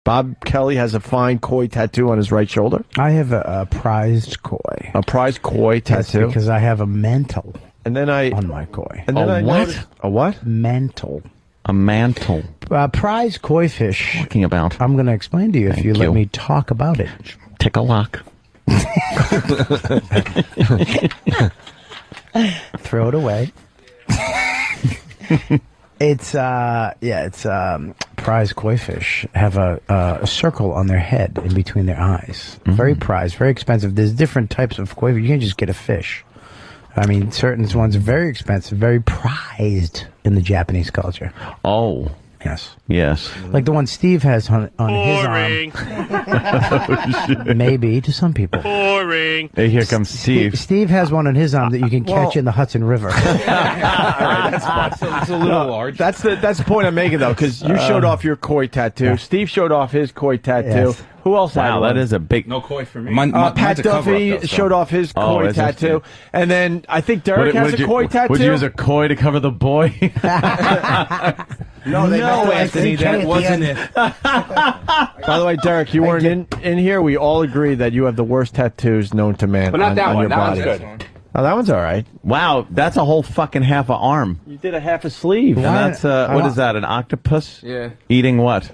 Bob Kelly has a fine koi tattoo on his right shoulder. I have a prized koi. A prized koi tattoo? That's because I have a mantle. And then on my koi. And then a what? Mantle. A mantle. Prize koi fish. Talking about. I'm going to explain to you if you let me talk about it. Take a lock. Throw it away. It's prize koi fish have a circle on their head in between their eyes. Very prized, very expensive. There's different types of koi fish. You can't just get a fish. I mean, certain ones are very expensive, very prized in the Japanese culture. Oh. Yes. Yes. Like the one Steve has on his arm. Maybe to some people. Boring. Hey, here comes Steve. Steve has one on his arm that you can catch in the Hudson River. That's fine. It's a little large. That's the point I'm making, though, because you showed off your koi tattoo. Yeah. Steve showed off his koi tattoo. Yes. Who else had one? That is a big... No koi for me. Pat Duffy showed off his koi tattoo. And then I think Derek has a koi tattoo. Would you use a koi to cover the boy? No, Anthony, that wasn't it. By the way, Derek, you weren't in here. We all agree that you have the worst tattoos known to man. But not that on one. Your That body. one's good. Oh, that one's all right. Wow, that's a whole fucking half an arm. You did a half a sleeve. And that's, what is that, an octopus? Yeah. Eating what?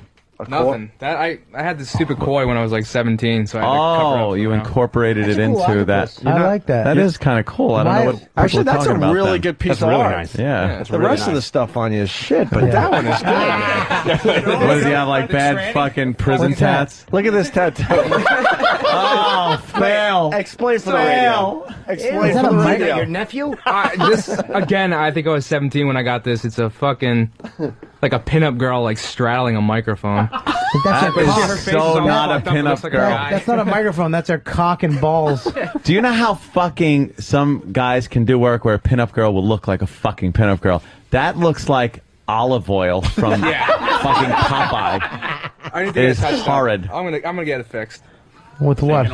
Nothing. That I had this stupid koi when I was like 17, so I had to cover up. You incorporated it into that. I like that. That is kind of cool. I don't know what people Actually, are that's a talking about really then. good piece That's of really art. nice. Yeah. The rest of the stuff on you is shit, but that one is good. What does he have, like bad fucking prison tats? Look at this tattoo. Oh, fail. Explain for the radio. Explain that for the a mic- radio. Your nephew? This again. I think I was 17 when I got this. It's a fucking like a pinup girl like straddling a microphone. That's That is so not a pinup girl. That's not a microphone. That's her cock and balls. Do you know how fucking some guys can do work where a pinup girl will look like a fucking pinup girl? That looks like olive oil from fucking Popeye. I need to It get is it touched up. horrid. I'm gonna get it fixed. With what?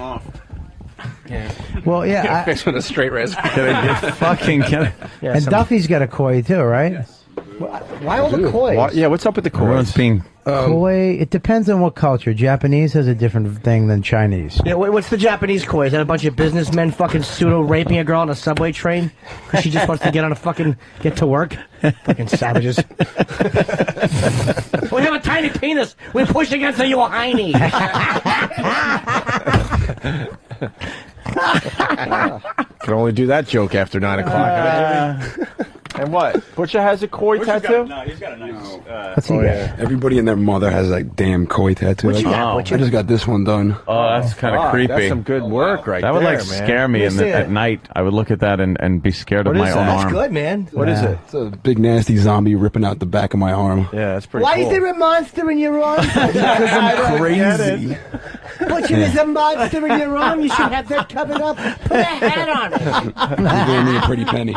Yeah. Well, yeah. Fixed with a straight razor. And Duffy's got a koi too, right? Yes. Why all the koi? Yeah, what's up with the koi? Everyone's being... Koi, it depends on what culture. Japanese has a different thing than Chinese. Yeah, what's the Japanese koi? Is that a bunch of businessmen fucking pseudo-raping a girl on a subway train? Because she just wants to get to work? Fucking savages. We have a tiny penis. We push against a your hiney. Can only do that joke after 9 o'clock. And what? Butcher has a koi tattoo? He's got a nice... What's he got? Everybody and their mother has like damn koi tattoo. What you got? I just got this one done. Oh, that's kind of creepy. That's some good work right That there, would like man. scare me Let see at it. night. I would look at that and be scared of What my is own that? arm. That's good, man. What is it? It's a big nasty zombie ripping out the back of my arm. Yeah, that's pretty Why cool. is there a monster in your arm? Because I'm crazy. Butcher, there's a monster in your arm. You should have that covered up. Put a hat on it. He gave me a pretty penny.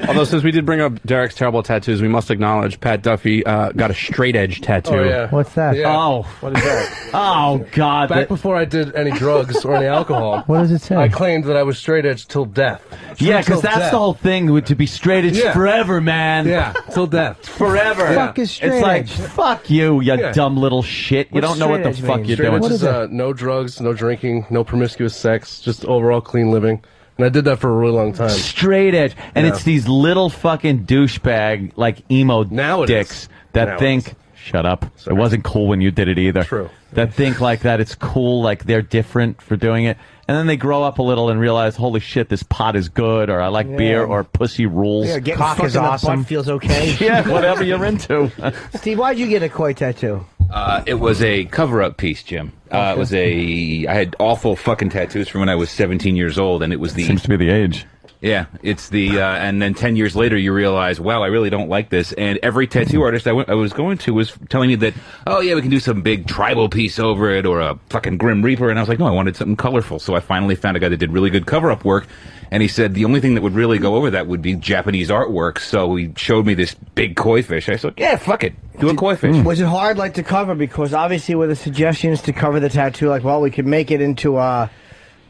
Although, since we did bring up Derek's terrible tattoos, we must acknowledge Pat Duffy got a straight edge tattoo. Oh, yeah. What's that? Yeah. Oh, What is that? oh, God. Back before I did any drugs or any alcohol, What does it say? I claimed that I was straight edge till death. Yeah, because Till that's death. the whole thing, to be straight edge Yeah. forever, man. Yeah, till death. Forever. Fuck is straight It's like, edge? fuck you, you Yeah. dumb little shit. You What's don't know what the straight edge fuck mean? you're Straight doing. edge is is no drugs, no drinking, no promiscuous sex, just overall clean living. And I did that for a really long time. Straight edge. And Yeah. it's these little fucking douchebag, like, emo Now it dicks is. that Now it think... is. Shut up. It wasn't cool when you did it either. True. That think like that it's cool, like they're different for doing it. And then they grow up a little and realize, holy shit, this pot is good, or I like beer, or pussy rules. Yeah, getting Cock fucked is in the awesome. butt feels okay. Yeah, whatever you're into. Steve, why'd you get a koi tattoo? It was a cover-up piece, Jim. It was I had awful fucking tattoos from when I was 17 years old, and it was the... Seems to be the age. Yeah, it's the... and then 10 years later, you realize, wow, I really don't like this. And every tattoo artist I was going to was telling me that, oh, yeah, we can do some big tribal piece over it, or a fucking Grim Reaper. And I was like, no, I wanted something colorful. So I finally found a guy that did really good cover-up work. And he said the only thing that would really go over that would be Japanese artwork. So he showed me this big koi fish. I said, yeah, fuck it. Do a koi fish. Was it hard, to cover? Because obviously with the suggestions to cover the tattoo, well, we could make it into a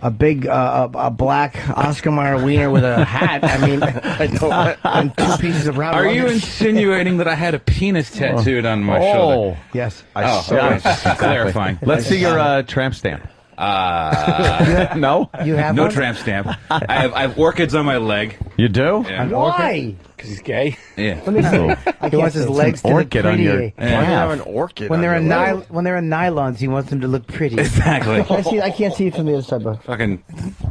a big a black Oscar Mayer wiener with a hat. I mean, and 2 pieces of brown. Are you insinuating that I had a penis tattooed on my shoulder? Yes. Clarifying. Let's see your tramp stamp. No? You have no one? tramp stamp. I have orchids on my leg. You do? Yeah. Why? Because he's gay. Yeah. Let me see. He wants his legs to look orchid on your pretty. Have an orchid. When they're on in your leg. when they're in nylons, he wants them to look pretty. Exactly. I can't see it from the other side, but Fucking.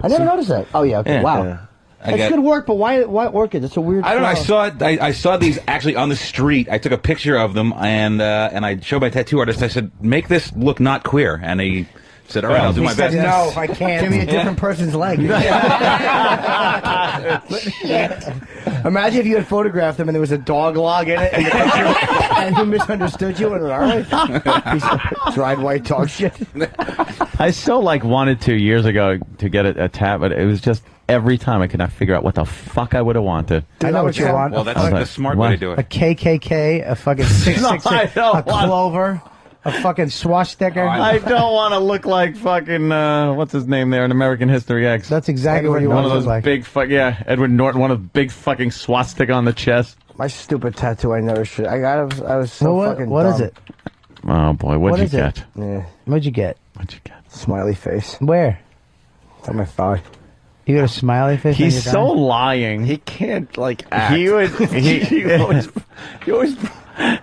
I never noticed that. Oh yeah. Okay. Yeah. Wow. Yeah. That's good work, but why orchid? It's a weird. I don't know. I flower. saw it. I saw these actually on the street. I took a picture of them and I showed my tattoo artist. I said, "Make this look not queer," and he said, "All right, I'll do my best." No, I can't. Give me a different person's leg. Imagine if you had photographed him and there was a dog log in it, and, and he misunderstood you. And all right, piece of dried white dog shit. I so wanted to years ago to get a tat, but it was just every time I could not figure out what the fuck I would have wanted. I know what you want. Well, that's I was the like, smart what? way to do A it. KKK, a fucking 666, No, I a don't want- clover, a fucking swastika. I don't want to look like fucking what's his name there in American History X. That's exactly what you one want of to those look like. big Edward Norton, one of the big fucking swastika on the chest. My stupid tattoo. I never should. I was so Well, fucking. what dumb. is it? Oh boy, What what'd you is it? get? Yeah, What'd you get? What'd you get? smiley face. Where? It's on my thigh. You got a smiley face? on He's your so guy? lying. He can't act. He would. you always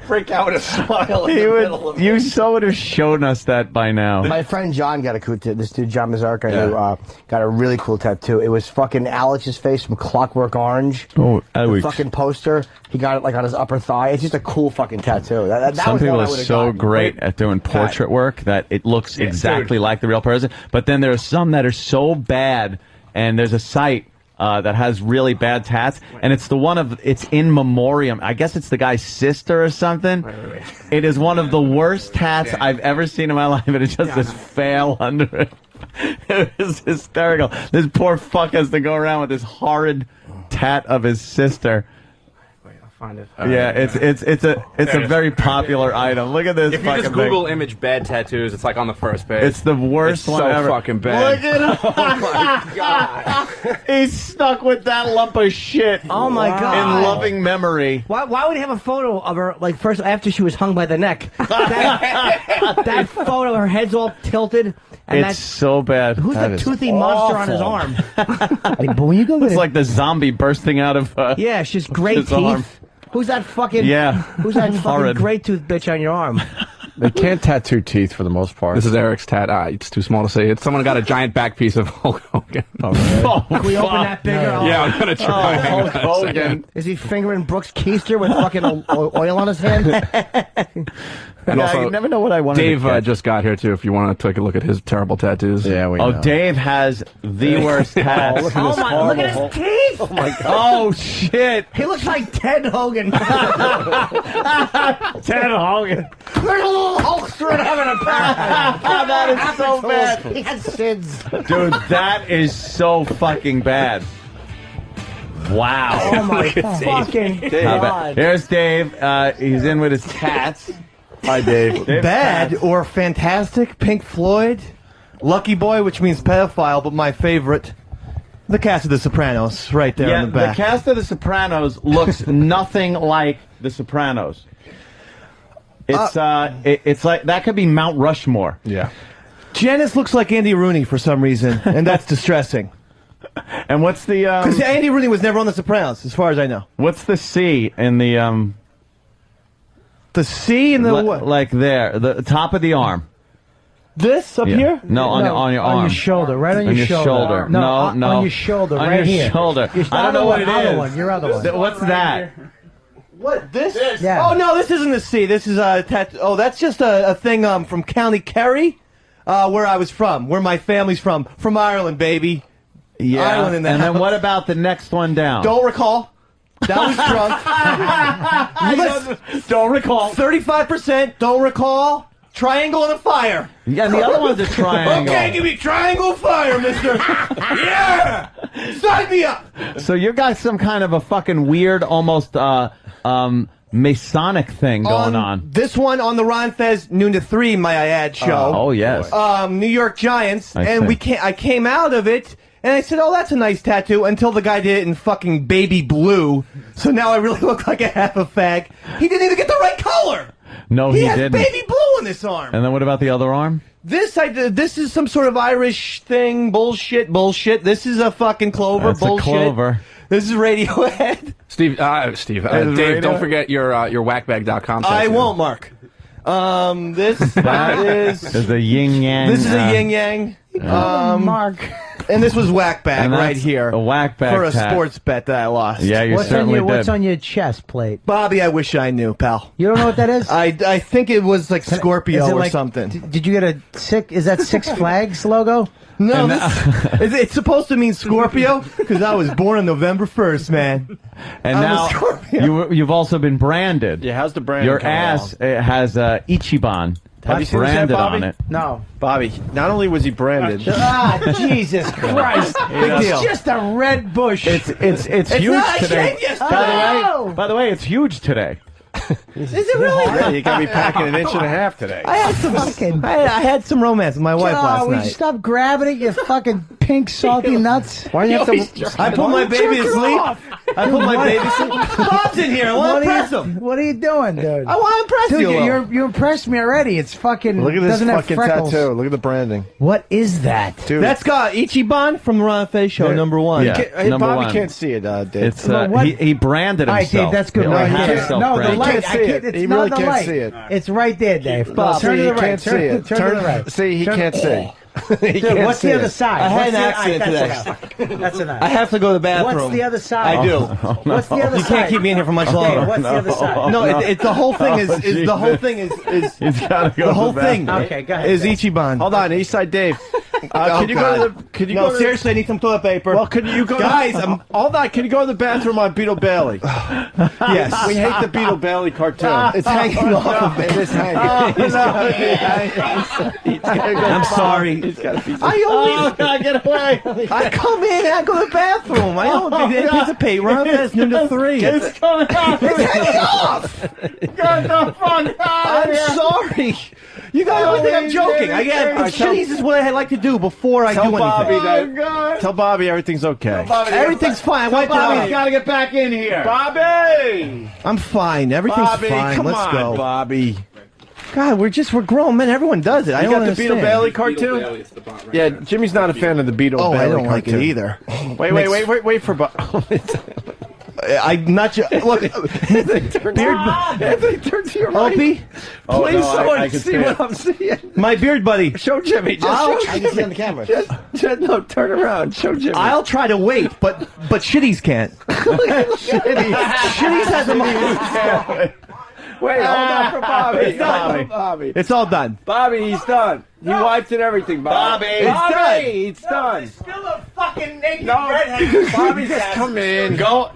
break out with a smile. In He the would. middle of You so would have shown us that by now. My friend John got a cool tattoo. This dude, John Mazarka, I knew, got a really cool tattoo. It was fucking Alex's face from Clockwork Orange. Oh, The fucking poster. He got it on his upper thigh. It's just a cool fucking tattoo. That Some was people one are I would've so gotten. great at doing portrait work that it looks exactly like the real person. But then there are some that are so bad, and there's a site that has really bad tats, and it's it's in memoriam. I guess it's the guy's sister or something. Wait. It is one of the worst tats I've ever seen in my life, and it's just this fail under it. It was hysterical. This poor fuck has to go around with this horrid tat of his sister. Find it. Yeah, it's a very popular item. Look at this. If you just fucking Google thing. image bad tattoos, it's on the first page. It's the worst It's one so ever. fucking bad. Look at him. Oh my god. He's stuck with that lump of shit. Oh my God. In loving memory. Why would he have a photo of her, first after she was hung by the neck? That photo, her head's all tilted. And It's so bad. who's That the is toothy monster on his arm? But when you go It's get like the zombie bursting out of. Yeah, she's great his teeth. arm. Who's that fucking? Yeah. Who's that fucking Horrid. great tooth bitch on your arm? They can't tattoo teeth for the most part. This is Eric's tat. It's too small to say it. Someone got a giant back piece of Hulk Hogan. Oh, Can we open that bigger? Yeah, I'm gonna try. Hang on a Hulk second. Hogan. Is he fingering Brooks Keister with fucking oil on his hand? And Yeah, also, you never know what I want to Dave get. just got here too. If you want to take a look at his terrible tattoos. Yeah, we Oh, know. Dave has the worst tats. Oh my! Look at his teeth. Oh my God! Oh, shit. He looks like Ted Hogan. Ted Hogan. There's a little Hulkster having a pack. That is so bad. He had SIDS. Dude, that is so fucking bad. Wow. Oh my fucking God! Here's Dave. He's in with his tats. Hi, Dave. Bad or fantastic, Pink Floyd, Lucky Boy, which means pedophile, but my favorite, the cast of The Sopranos, right there Yeah, on the back. the cast of The Sopranos looks nothing like The Sopranos. It's it's like that could be Mount Rushmore. Yeah. Janice looks like Andy Rooney for some reason, and that's distressing. And what's the Because Andy Rooney was never on The Sopranos, as far as I know. what's the C in the The C and the what? like there, the top of the arm? This up Yeah. here? No, on your arm. on your shoulder, right on your shoulder. No, on your shoulder, on right your here. shoulder. Your I don't know what it other is. one, your other one. What's that? What, this? Yeah. Oh, no, this isn't a C. This is a tattoo. Oh, that's just a thing from County Kerry, where I was from, where my family's from. From Ireland, baby. Yeah. Ireland in the And then house. what about the next one down? Don't recall. That was drunk. Don't recall. 35%. Don't recall. Triangle and a fire. Yeah, and the other one's a triangle. Okay, give me triangle fire, mister. Yeah! Sign me up! So you got some kind of a fucking weird, almost Masonic thing going on. This one on the Ron Fez noon to 3, may I add, show. Oh, yes. New York Giants, I and see. I came out of it, and I said, "Oh, that's a nice tattoo," until the guy did it in fucking baby blue. So now I really look like a half a fag. He didn't even get the right color. No, he has didn't. baby blue on this arm. And then what about the other arm? This is some sort of Irish thing. Bullshit. This is a fucking clover. That's bullshit. a clover. This is Radiohead. Dave, Radio? don't forget your whackbag.com. I won't, Mark. This is There's a yin yang. This is a yin yang. Mark. And this was whack bag And right that's here. a whack bag for a tat. sports bet that I lost. Yeah, you certainly did. What's on your chest plate? Bobby, I wish I knew, pal. You don't know what that is? I think it was like Scorpio Is it or like- something. Did you get is that Six Flags logo? No, it's supposed to mean Scorpio because I was born on November 1st, man. And I'm a now Scorpio. you've also been branded. Yeah, how's the brand? Your ass has Ichiban Have you seen this yet, branded Bobby? on it. No. Bobby, not only was he branded. Jesus Christ! Big deal. It's just a red bush. It's huge not, I today. shaved yesterday. By the way, it's huge today. Is it really? Yeah, you gotta be packing an inch and a half today. I had some I had some romance with my wife last will you night. stop grabbing it, you fucking pink salty nuts? Why do you have to? I put my baby to sleep. I put my baby to sleep. Bob's in here. I want to impress him. What are you doing, dude? I want to impress Dude, you. a little. you impressed me already. It's fucking. Look at this doesn't have fucking freckles. tattoo. Look at the branding, What is that? dude. That's got Ichiban from the Ron Fez Show, number one. Yeah. Hey, number Bobby one. can't see it, Dave. It's what? he branded All right, himself. Dave, that's good. He No, already you had can't- himself no, the branded. light. can't I see can't, it. it's He not really the can't light. see it. It's right there, Dave. Bob, turn to see, the he right. can't Turn, see it. turn to the right. See, he can't see. He Dude, can't what's see the other it. side? I had What's an the- accident all right, today. That's enough. That's enough. I have to go to the bathroom. What's the other side? I do. What's the other You side? can't keep me in here for much Dave, longer. what's the other side? No, it's the whole thing is the whole thing is He's gotta go the to whole the thing. bathroom. Okay, go ahead. Is Ichiban. Hold on, Eastside Dave. Can you God. go to the? Can you No, go to seriously, I need some toilet paper. Well, could you go, Guys, hold on. Can you go to the bathroom on Beetle Bailey? yes. We hate the Beetle Bailey cartoon. It's hanging off of me. It is hanging. I'm sorry. He's got a piece of. I always God, get away! I come in and I go to the bathroom. I don't get a piece of paper. I'm past noon to 3. It's coming off! It's hanging off. Get the fuck out I'm of here! sorry. You guys always think I'm joking. I got Alright, tell- cheese is what I like to do before I Tell do Bobby anything. that. Tell Bobby everything's okay. Everything's fine. I wiped it Bobby's off. got to get back in here. Bobby! I'm fine. Everything's Bobby, fine. come Let's on, go. Bobby. God, we're grown men. Everyone does it. I You don't got the understand. Beetle Bailey cartoon? Yeah, Jimmy's not a fan of the Beetle Oh, Bailey I don't like cartoon. it either. Wait for Bobby. I'm not sure. Look, Anthony, turn to your right. Opie, Oh, please, no, I someone can see see what it. I'm seeing. My beard buddy. Show Jimmy. Just I'll show try to see on the camera. No, turn around. Show Jimmy. I'll try to wait, but Shitties can't. Shitties has a Wait, hold on for Bobby. It's done. Bobby. It's all done. Bobby, he's done. He wiped and everything, Bobby. It's done. It's done. Still a fucking naked Bobby, just come in. Go,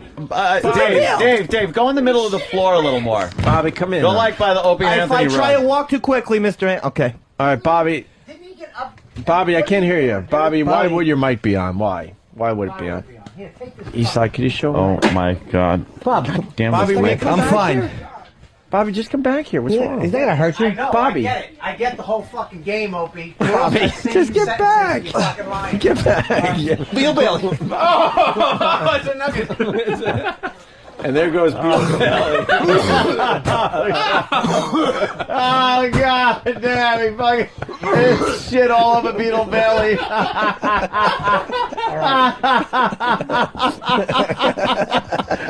Dave, go in the middle of the floor a little more. Bobby, come in. Go like by the Opie and If I Anthony try run. to walk too quickly, Mr. Okay. All right, Bobby. Bobby, I can't hear you. Bobby, why would your mic be on? Why? Why would it be on? Eastside, could you show Oh my God! Bob, Damn Bobby, this wait, mic. I'm fine. Bobby, just come back here. What's wrong? is that gonna hurt you? Bobby. I get the whole fucking game, Opie. Bobby, just get back. Get back. Beetle Bailey. It's a nugget. And there goes Beetle Bailey. Oh God damn! He fucking shit all over Beetle Bailey.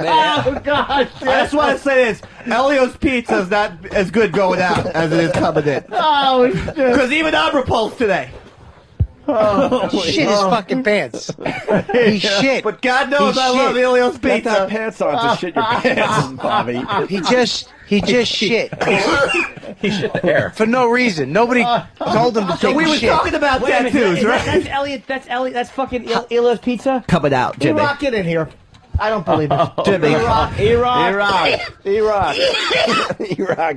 Oh God! I just want to say this: Elio's pizza is not as good going out as it is coming in. Oh shit! Because even Abra pulls today. Shit his fucking pants. He shit. But God knows He I love shit. Elio's Get that pizza. pants on to shit your pants, Bobby. He just shit. He shit there. For no reason. Nobody told him to So take we a were shit. talking about tattoos, right? That's Elliot. That's Elliot. That's fucking Elliot's pizza. Coming out, Jimmy. Erock, get in here. I don't believe it. Jimmy. Erock,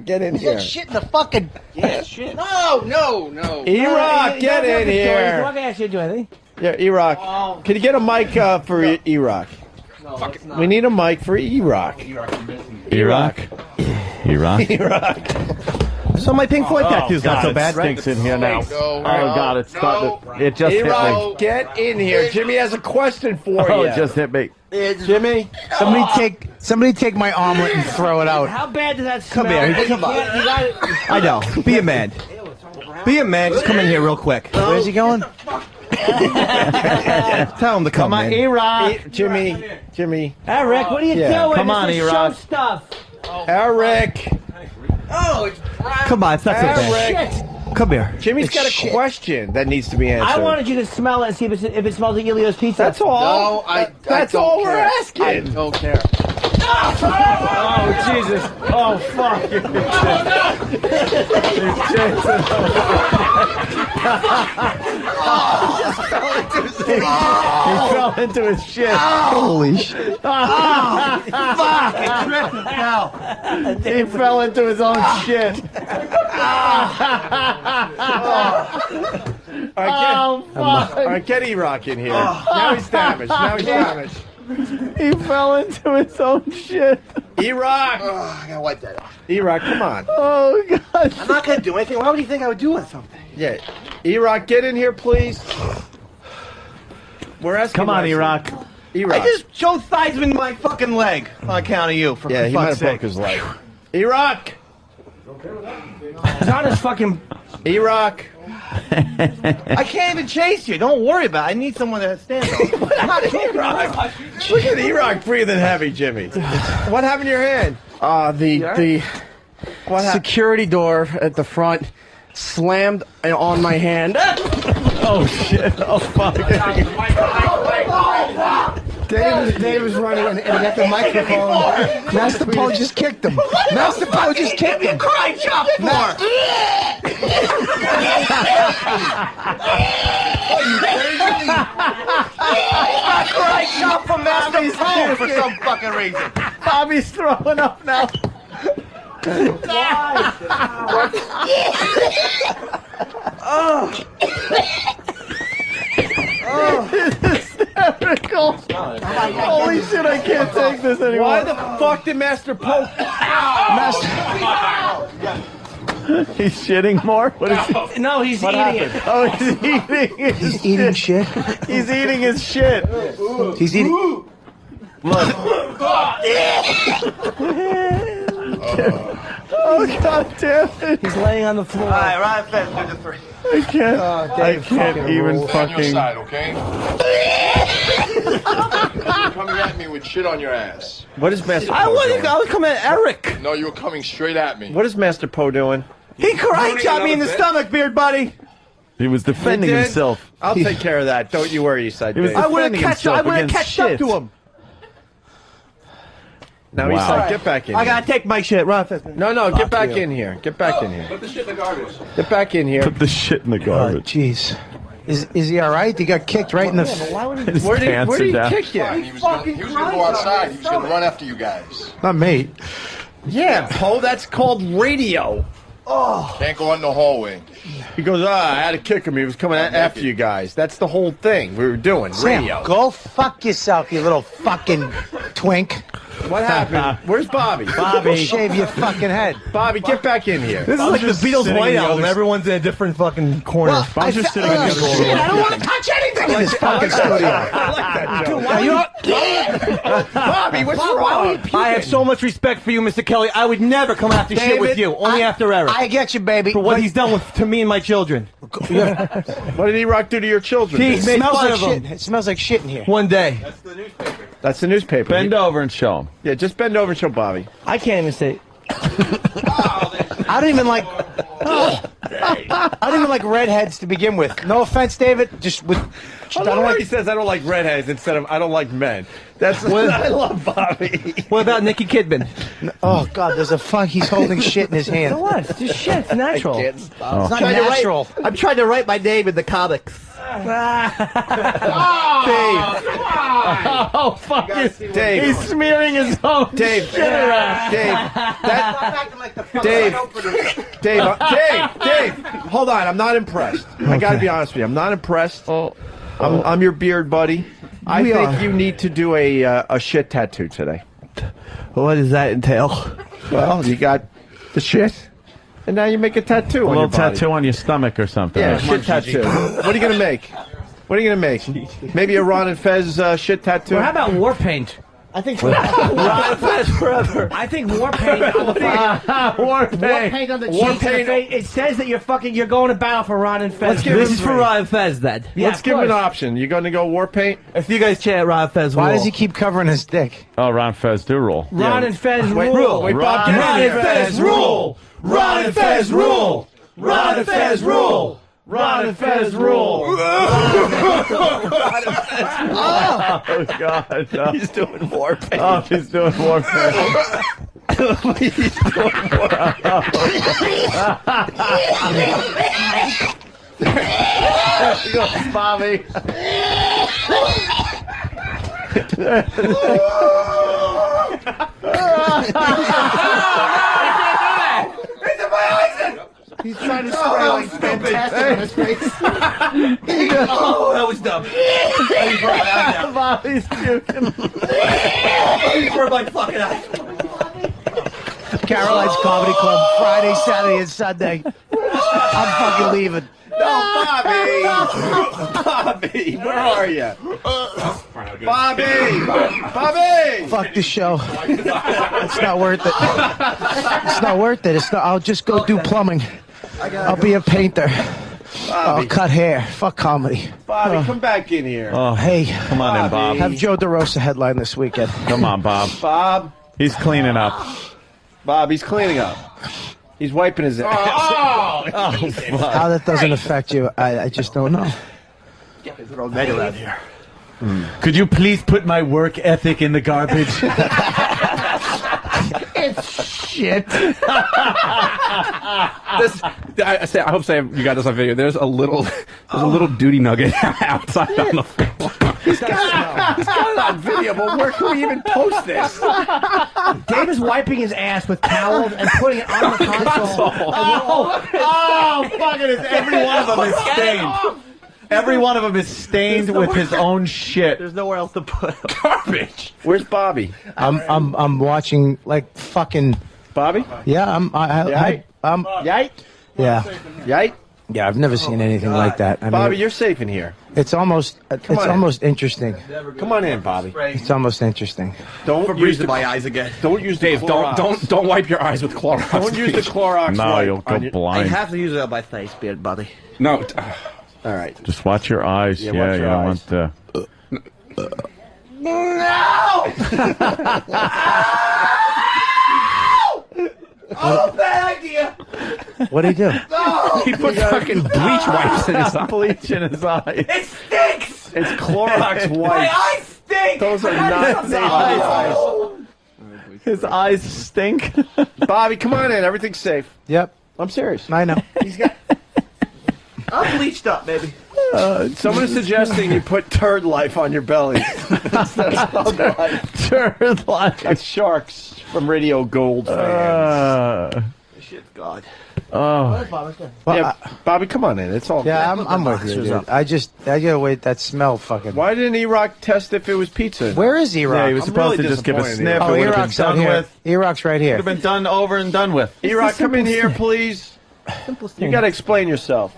get in here. Shit in the fucking. Yeah, shit. No. Erock, get in I'm here. not gonna ask you to do anything. Yeah, Erock. Can you get a mic for Erock? We need a mic for Erock. Erock. So my Pink Floyd tattoo's not so bad, right? Stinks in here now. No, Oh God, it's starting. It just hit me. Erock, get in here. Jimmy has a question for Oh, you. it just hit me. Jimmy, Somebody take my omelet and throw it out. how bad does that smell? Come here. Come on. I know. Be a man. Be a man. Just come in here real quick. Where's he going? Tell him to come on, in. Erock. Jimmy. Eric, what are you doing? Come on, This is Erock. show stuff. Eric. Come on. It's not so bad. Eric. Come here. Jimmy's got a question that needs to be answered. I wanted you to smell it and see if it smells like Elio's pizza. That's all. That's all we're asking. I don't care. Oh Jesus! Oh fuck! He fell into his shit. Holy shit. Fuck! He fell into his own shit. All right, get Erock in here. Now he's damaged. He fell into his own shit. Erock. I gotta wipe that off. Erock, come on. Oh God! I'm not gonna do anything. Why would you think I would do something? Yeah. Erock, get in here, please. We're asking. Come on, nicely. Erock. Erock. I just showed Theismann my fucking leg on account of you. For Yeah, he might fuck's have broke sake. his leg. Erock. It's on his fucking. Erock. I can't even chase you. Don't worry about it. I need someone to stand on. Look at Erock breathing heavy, Jimmy. What happened to your hand? The What happened? security door at the front slammed on my hand. Oh shit! Oh fuck! Dave was running and he got the microphone. Master Poe just kicked him. Master Poe just kicked him. Cry chop for. Cry chop for Master Poe for some fucking reason. Bobby's throwing up now. Hysterical. Holy shit! I can't take this anymore. Why the fuck did Master Poe? He's shitting more. What is he? No, he's What eating happened? it. Oh, he's eating. He's eating shit. He's eating his shit. He's eating. Oh God damn it! He's laying on the floor. All right, Ryan Fez, do the three. I can't. I can't even On your fucking. side, okay? You're coming at me with shit on your ass. What is Master I Poe doing? was coming at Eric. No, you were coming straight at me. What is Master Poe doing? He karate chopped me in the stomach, beard buddy. He was defending He did? himself. I'll take care of that. Don't you worry, Eastside He was Dave. I would have defending catched up. I himself would have against catched up shit. to him. Now Wow. Eastside, get back in I here. gotta take my shit, Ryan Fez. No, get back in here. Get back in here. Put the shit in the garbage. Get back in here. Put the shit in the Oh, garbage. jeez. Is he all right? He got kicked right in the. His Where did pants he are down. kick you? He was gonna go outside. He was gonna run after you guys. Not me. Yeah, Poe, that's called radio. Can't go in the hallway. He goes, I had to kick him. He was coming after you guys. That's the whole thing we were doing. Radio. Sam, go fuck yourself, you little fucking twink. What happened? Where's Bobby? Bobby, shave your fucking head. Bobby, get back in here. This is like the just Beatles sitting White in the Album. other- Everyone's in a different fucking corner. I'm just sitting in the other Shit, corner. I don't want to touch anything in this fucking studio. I like that joke. Bobby, what's wrong? I have so much respect for you, Mr. Kelly. I would never come after shit with you. Only after Eric. I get you, baby. for what he's done to me and my children. What did Erock do to your children? He It made smells fun like of shit. him It smells like shit in here. one day. That's the newspaper. Bend over and show him. Yeah, just bend over and show Bobby. I can't even say. I don't even like. I don't even like redheads to begin with. No offense, David. Just with. I don't like. He says I don't like redheads instead of I don't like men. That's what I love, Bobby. What about Nicky Kidman? Oh God, there's a fuck. He's holding shit in his hand. What? It's just shit. It's natural. It's not Trying to write- natural. I'm trying to write my name in the comics. Dave. Oh fuck it. Dave. He's smearing his own Dave. shit around. Dave. Dave. Hold on. I'm not impressed. I got to be honest with you. I'm not impressed. I'm your beard buddy. I think you need to do a shit tattoo today. What does that entail? Well, you got the shit, and now you make a tattoo. A on little your body. tattoo on your stomach or something. Yeah, shit tattoo. What are you gonna make? What are you gonna make? Maybe a Ron and Fez shit tattoo. Well, how about war paint? I think Ron and Fez forever. I think war paint on the face. War paint. War paint on the cheeks. and the face. It says that you're going to battle for Ron and Fez. This is for Ron and Fez, then. Yeah, Let's of give him an course. option. You gonna go war paint? If you guys chant Ron and Fez, Why rule. does he keep covering his dick? Oh, Ron Fez do rule. Ron and Fez Wait, rule. Wait, Bob, get Ron it. and Fez rule. Ron and Fez rule. Ron and Fez rule. Ron and Fez rule. Oh, God. No. He's doing war paint. Oh, he's doing war paint. He's doing war There goes Bobby. He's trying to spray like fantastic on his face. Oh, that was dumb. Bobby's puking. For my fucking eyes. Caroline's Comedy Club, Friday, Saturday, and Sunday. I'm fucking leaving. No, Bobby! Bobby, where are you? Bobby! Bobby! Fuck the show. It's not worth it. It's not worth it. It's not. I'll just go do plumbing. I'll be a painter. I'll cut hair. Fuck comedy. Bobby, come back in here. Oh, Hey, come on in, Bob. have Joe DeRosa headline this weekend. Come on, Bob. Bob, He's cleaning up. Bob, he's cleaning up. He's wiping his ass. How that doesn't affect you, I just don't know. Throw that around here. Could you please put my work ethic in the garbage? Shit. I hope you got this on video. There's a little duty nugget outside on the floor. He's got it on video, but where can we even post this? Dave is wiping his ass with towels and putting it on the console. Oh, fuck it. Every one of them is stained. Every one of them is stained with his own shit. There's nowhere else to put him. Garbage. Where's Bobby? I'm watching like fucking. Bobby? Yeah, Yite? yeah. Yite? Yeah, I've never seen anything like that. I mean, Bobby, you're safe in here. it's almost interesting. Come on in, Bobby. It's almost interesting. Don't use the my eyes again. Don't use Dave, the Clorox. don't wipe your eyes with Clorox. Don't use the Clorox. No, wipe you'll on go your- I blind. have to use it on my face, beard buddy. No. All right. Just watch your eyes. Yeah, Yeah, watch you your don't eyes. want Oh, bad idea. What do you do? He put fucking bleach wipes in his eye. bleach in his eyes. It stinks. It's Clorox My wipes. eyes stink. Those are not safe eyes. His eyes stink. Bobby, come on in. Everything's safe. Yep, I'm serious. I know. I'm bleached up, baby. Someone is suggesting you put turd life on your belly. Instead of Thug Life. Turd life. Like sharks from Radio Gold fans. Shit, God. Well, Yeah, Bobby, come on in. It's all yeah, good. I'm with you, dude. I gotta wait. That smell, fucking. Why didn't Erock test if it was pizza? Where is Yeah, he Erock? was supposed really to just give a disappointed in sniff. Oh, It would have been Erock's out done here. with. Erock's right here. Would have been done over and done with. Erock, come in here, please. You got to explain yourself.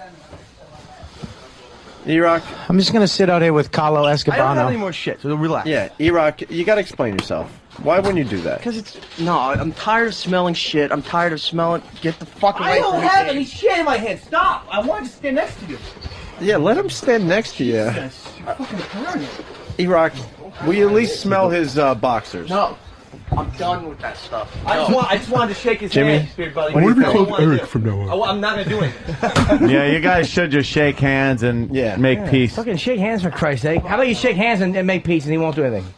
Erock, I'm just gonna sit out here with Carlo I don't have any Escobar. more shit, so relax. yeah, Erock, you got to explain yourself. Why wouldn't you do that? Because I'm tired of smelling shit. I'm tired of smelling. Get the fuck away I from don't me, have Dave. any shit in my head. Stop. I wanted to stand next to you. Yeah, let him stand next to you. Yes. You're fucking paranoid. Erock, will you at least smell his boxers? No. I'm done with that stuff. I just wanted to shake his Jimmy? hand, beard buddy. Why don't we That's call all I wanna Eric do. from now on? I'm not gonna do it. Yeah, you guys should just shake hands and make peace. Fucking shake hands for Christ's sake. How about you shake hands and make peace and he won't do anything?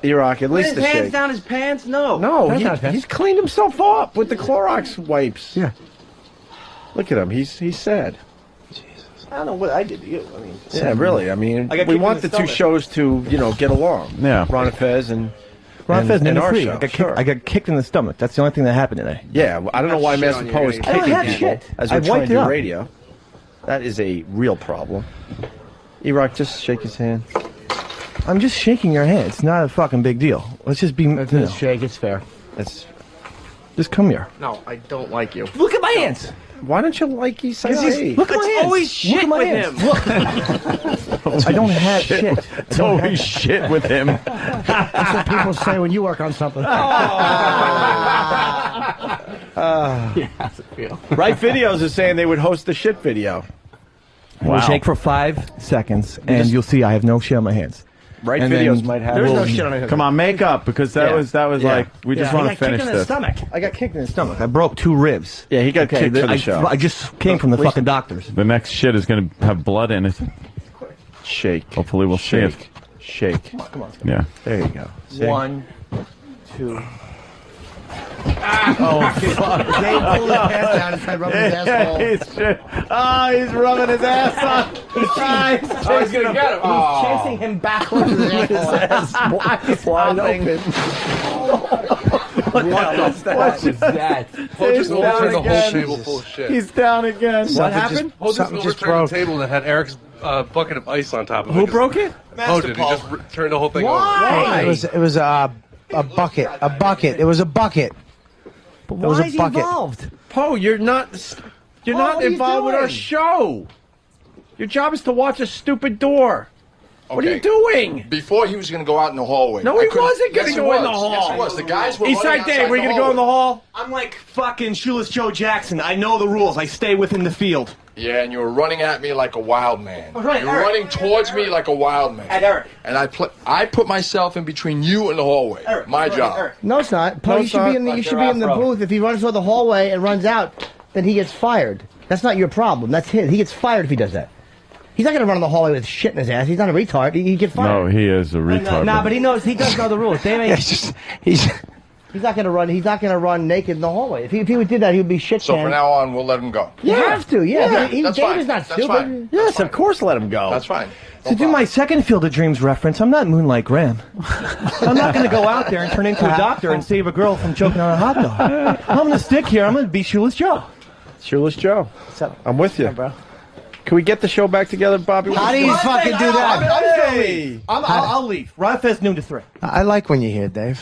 Erock, at Put least his the hands shake. down his pants? No. No, That's not bad. he's cleaned himself up with the Clorox wipes. Yeah. Look at him. He's sad. I don't know what I did to you. I mean, Yeah, really. I mean, I got we kicked want in the the two stomach. shows to, get along. Yeah. Ron and Fez and Ron Fez and never our free. show. I got kicked in the stomach. That's the only thing that happened today. Yeah, well, I don't know why shit Master on Poe your is radio. I don't kicking have people shit. as I we're trying wiped to it do up. radio. That is a real problem. Erock, just shake his hand. I'm just shaking your hand. It's not a fucking big deal. Let's just be. Let's shake. It's fair. Just come here. No, I don't like you. Look at my hands. Why don't you like you say? Hey. Look at my hands. Always shit Look with at him. my hands. Look. I don't have shit. It's always shit with him. That's what people say when you work on something. Right Videos is saying they would host the shit video. We'll shake for 5 seconds, and you'll see I have no shit on my hands. Right And Videos then- might have. There's no shit on my hands. Come on, make up, because that was like, we just want to finish in the this. stomach. I got kicked in the stomach. I broke 2 ribs. Yeah, he got kicked for the show. I just came from the fucking doctors. The next shit is going to have blood in it. Shake. Hopefully we'll see it. Shake. Come on. Yeah. There you go. See? 1, 2. Oh, fuck. Dave pulled his pants down and started rubbing his asshole. He's rubbing his ass on. He's gonna get him. He's chasing him backwards with his asshole. He's wide open. What was that? We'll just He's overturn down the whole again. table full of shit. He's down again. What happened? We'll just Something just overturn broke. the table that had Eric's bucket of ice on top of it. Who broke it? Oh, did he just turned the whole thing over? Why? It was a bucket. A bucket. It was a bucket. But It was why a is he bucket. involved? Poe, you're not what are you involved with our doing? show. Your job is to watch a stupid door. What are Okay. you doing? Before he was going to go out in the hallway. No, he wasn't going to Yes, go he in the was. hall. Yes, he was. The guys were Eastside running Dave, outside were you the going to go in the hallway. hall? I'm like fucking Shoeless Joe Jackson. I know the rules. I stay within the field. Yeah, and you were running at me like a wild man. right, you were Eric. running towards me like a wild man. At Eric. And I put myself in between you and the hallway. Eric, My right, job. Eric. No, it's not. Paul, No, you it's should not. be in the Like you should your be in the afro. booth. If he runs toward the hallway and runs out, then he gets fired. That's not your problem. That's his. He gets fired if he does that. He's not going to run in the hallway with shit in his ass. He's not a retard. He get No, fired. he is a retard. Nah, but he knows. He does know the rules. Dave ain't, He's he's not going to run. He's not going to run naked in the hallway. If he did that, he would be shit So canned. from now on, we'll let him go. You have to. Yeah. that's Dave fine. is not That's stupid. fine. Yes, of course let him go. That's fine. To do my second Field of Dreams reference, I'm not Moonlight Graham. I'm not going to go out there and turn into a doctor and save a girl from choking on a hot dog. I'm going to stick here. I'm going to be Shoeless Joe. Shoeless Joe. I'm with you. bro. Can we get the show back together, Bobby? How do you fucking do that? Hey! I'll leave. Ronfest noon to 3. I like when you're here, Dave.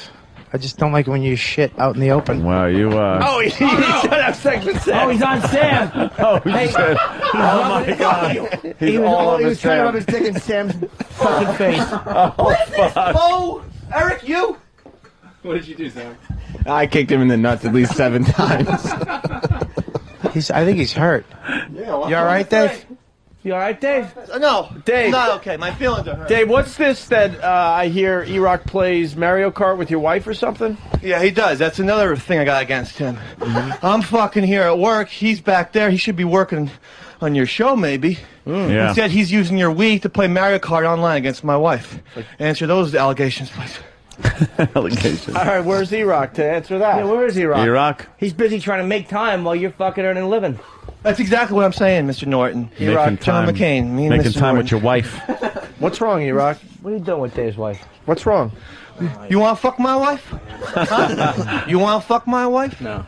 I just don't like when you shit out in the open. Wow, you, Oh, he should have sex with Sam. Oh, he's on Sam. oh, he said, oh my God. He's He was, all he over was trying to rub Sam. his dick in Sam's fucking face. Oh, Eric, you? What did you do, Sam? I kicked him in the nuts at least 7 times. I think he's hurt. You all right, Dave? You all right, Dave? No, Dave. not okay. My feelings are hurt. Dave, what's this that I hear Erock plays Mario Kart with your wife or something? Yeah, he does. That's another thing I got against him. I'm fucking here at work. He's back there. He should be working on your show, maybe. Yeah. Instead, he's using your Wii to play Mario Kart online against my wife. Answer those allegations, please. Allegations. All right, where's Erock to answer that? Yeah, where is he, Rock? Erock. He's busy trying to make time while you're fucking earning a living. That's exactly what I'm saying, Mr. Norton. Making Erock, John time- McCain. Me and Making Mr. time Norton. with your wife. What's wrong, Erock? What are you doing with Dave's wife? What's wrong? You want to fuck my wife? Huh? You want to fuck my wife? No,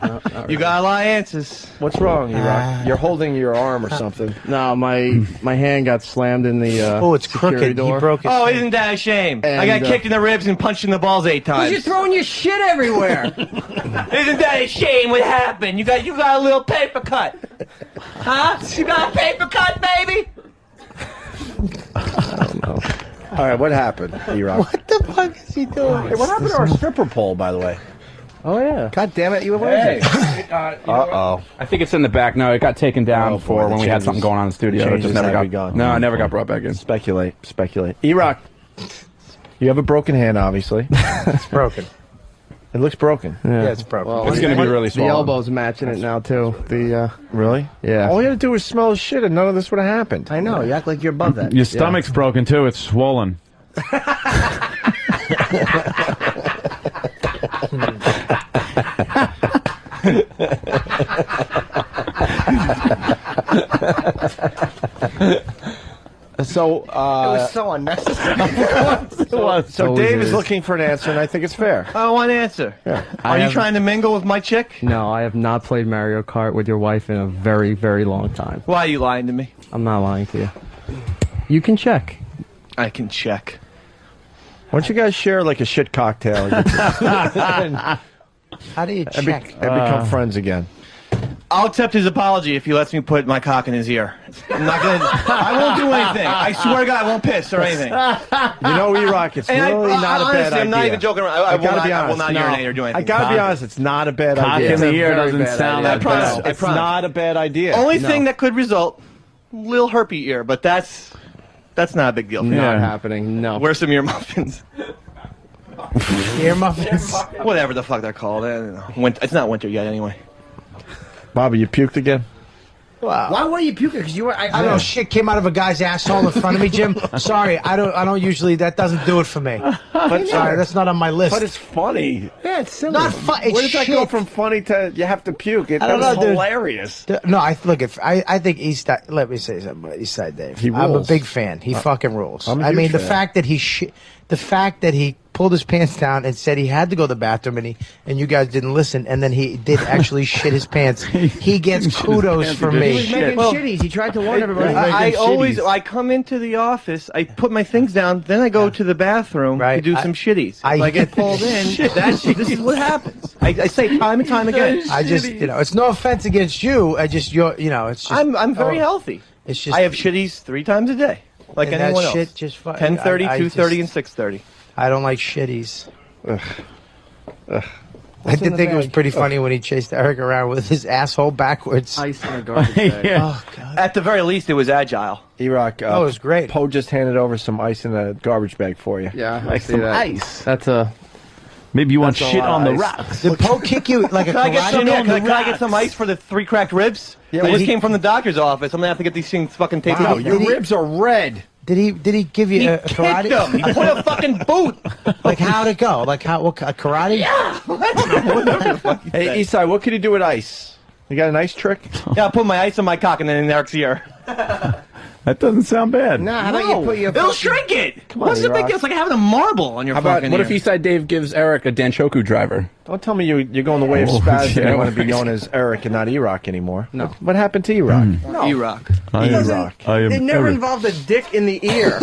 You got a lot of answers. What's wrong, Erock? You're holding your arm or something. No, my hand got slammed in the Oh, it's security crooked. door. He broke it. Oh, isn't that a shame? I got And, kicked in the ribs and punched in the balls 8 times. You're throwing your shit everywhere. Isn't that a shame? What happened? You got a little paper cut, huh? You got a paper cut, baby? All right, what happened, Erock? What the fuck is he doing? Hey, what happened to our stripper pole, by the way? Oh yeah. God damn it! You were Hey, Uh-oh. I think it's in the back. No, it got taken down Oh, boy, for the when we had changes- something going on in the studio. It changes just never have got. begun. No, it never got brought back in. Speculate. Erock, you have a broken hand, obviously. It's broken. It looks broken. Yeah, it's broken. Well, It's going to be really the small. elbow's matching it now too. The Really? yeah. All you had to do was smell his shit and none of this would have happened. I know. You act like you're above that. Your stomach's broken too. It's swollen. So, It was so unnecessary. so Dave is looking for an answer, and I think it's fair. I want an answer. Yeah. Are you trying to mingle with my chick? No, I have not played Mario Kart with your wife in a very, very long time. Why are you lying to me? I'm not lying to you. You can check. I can check. don't you guys share like a shit cocktail? How do you check? And become friends again. I'll accept his apology if he lets me put my cock in his ear. I'm not gonna. I won't do anything. I swear to God, I won't piss or anything. You know, Erock, it's really not a bad idea. I'm not even joking around. I will not No. urinate or do anything. I gotta be honest, it's not a bad Cock idea. in the ear doesn't sound that bad. It's not a bad idea. Only thing that could result, little herpy ear, but that's not a big deal. Not happening. No. Wear some ear muffins. Ear muffins. Whatever the fuck they're called. I don't know. It's not winter yet, anyway. Bobby, you puked again? Wow. Why were you puking? Because you were. I don't know. Shit came out of a guy's asshole in front of me, Jim. Sorry, I don't usually. That doesn't do it for me. But sorry, that's not on my list. But it's funny. Yeah, it's silly. Not fun. Where does that go from funny to you have to puke? I don't know, dude. Hilarious. No, I think Eastside. Let me say something about Eastside Dave. He I'm a rules. big fan. He fucking rules. I'm a I huge mean, fan. the fact that he pulled his pants down and said he had to go to the bathroom and you guys didn't listen, and then he did actually shit his pants. He gets kudos from me. He was making shitties. He tried to warn everybody. I come into the office, I put my things down, then I go to the bathroom to do some shitties. If I get pulled in, this is what happens. I say time and time again. I just, it's no offense against you. It's just. I'm very healthy. It's just I have shitties 3 times a day, like and anyone that else. shit just 10:30, 2:30, and 6:30. I don't like shitties. I did think it was pretty funny when he chased Eric around with his asshole backwards. Ice in a garbage bag. Oh, God. At the very least, it was agile. Erock, it was great. Poe just handed over some ice in a garbage bag for you. Yeah, I Like see some that. ice. That's a. Maybe you want That's a shit lot on of the ice. rocks. Did Poe kick you like a Can I get some? karate? Can I get some ice for the 3 cracked ribs? Yeah, They well, just came from the doctor's office. I'm gonna have to get these things fucking taped Wow, up. your ribs are red. Did he give you He a kicked karate? them. He put a fucking boot. Like how'd it go? Like what karate? Yeah. Hey, Eastside, what can you do with ice? You got an ice trick? Yeah, I put my ice on my cock and then in Eric's ear. That doesn't sound bad. Nah, how about you put your. It'll shrink it. on, What's the big Erock. deal? It's like having a marble on your How about fucking what ear. if Eastside Dave gives Eric a Danshoku driver? Don't tell me you're going the way of Oh, spaz yeah. and you want to be known as Eric and not Erock anymore. No. What happened to Erock? Erock. I am, Erock. I am It never Eric. involved a dick in the ear.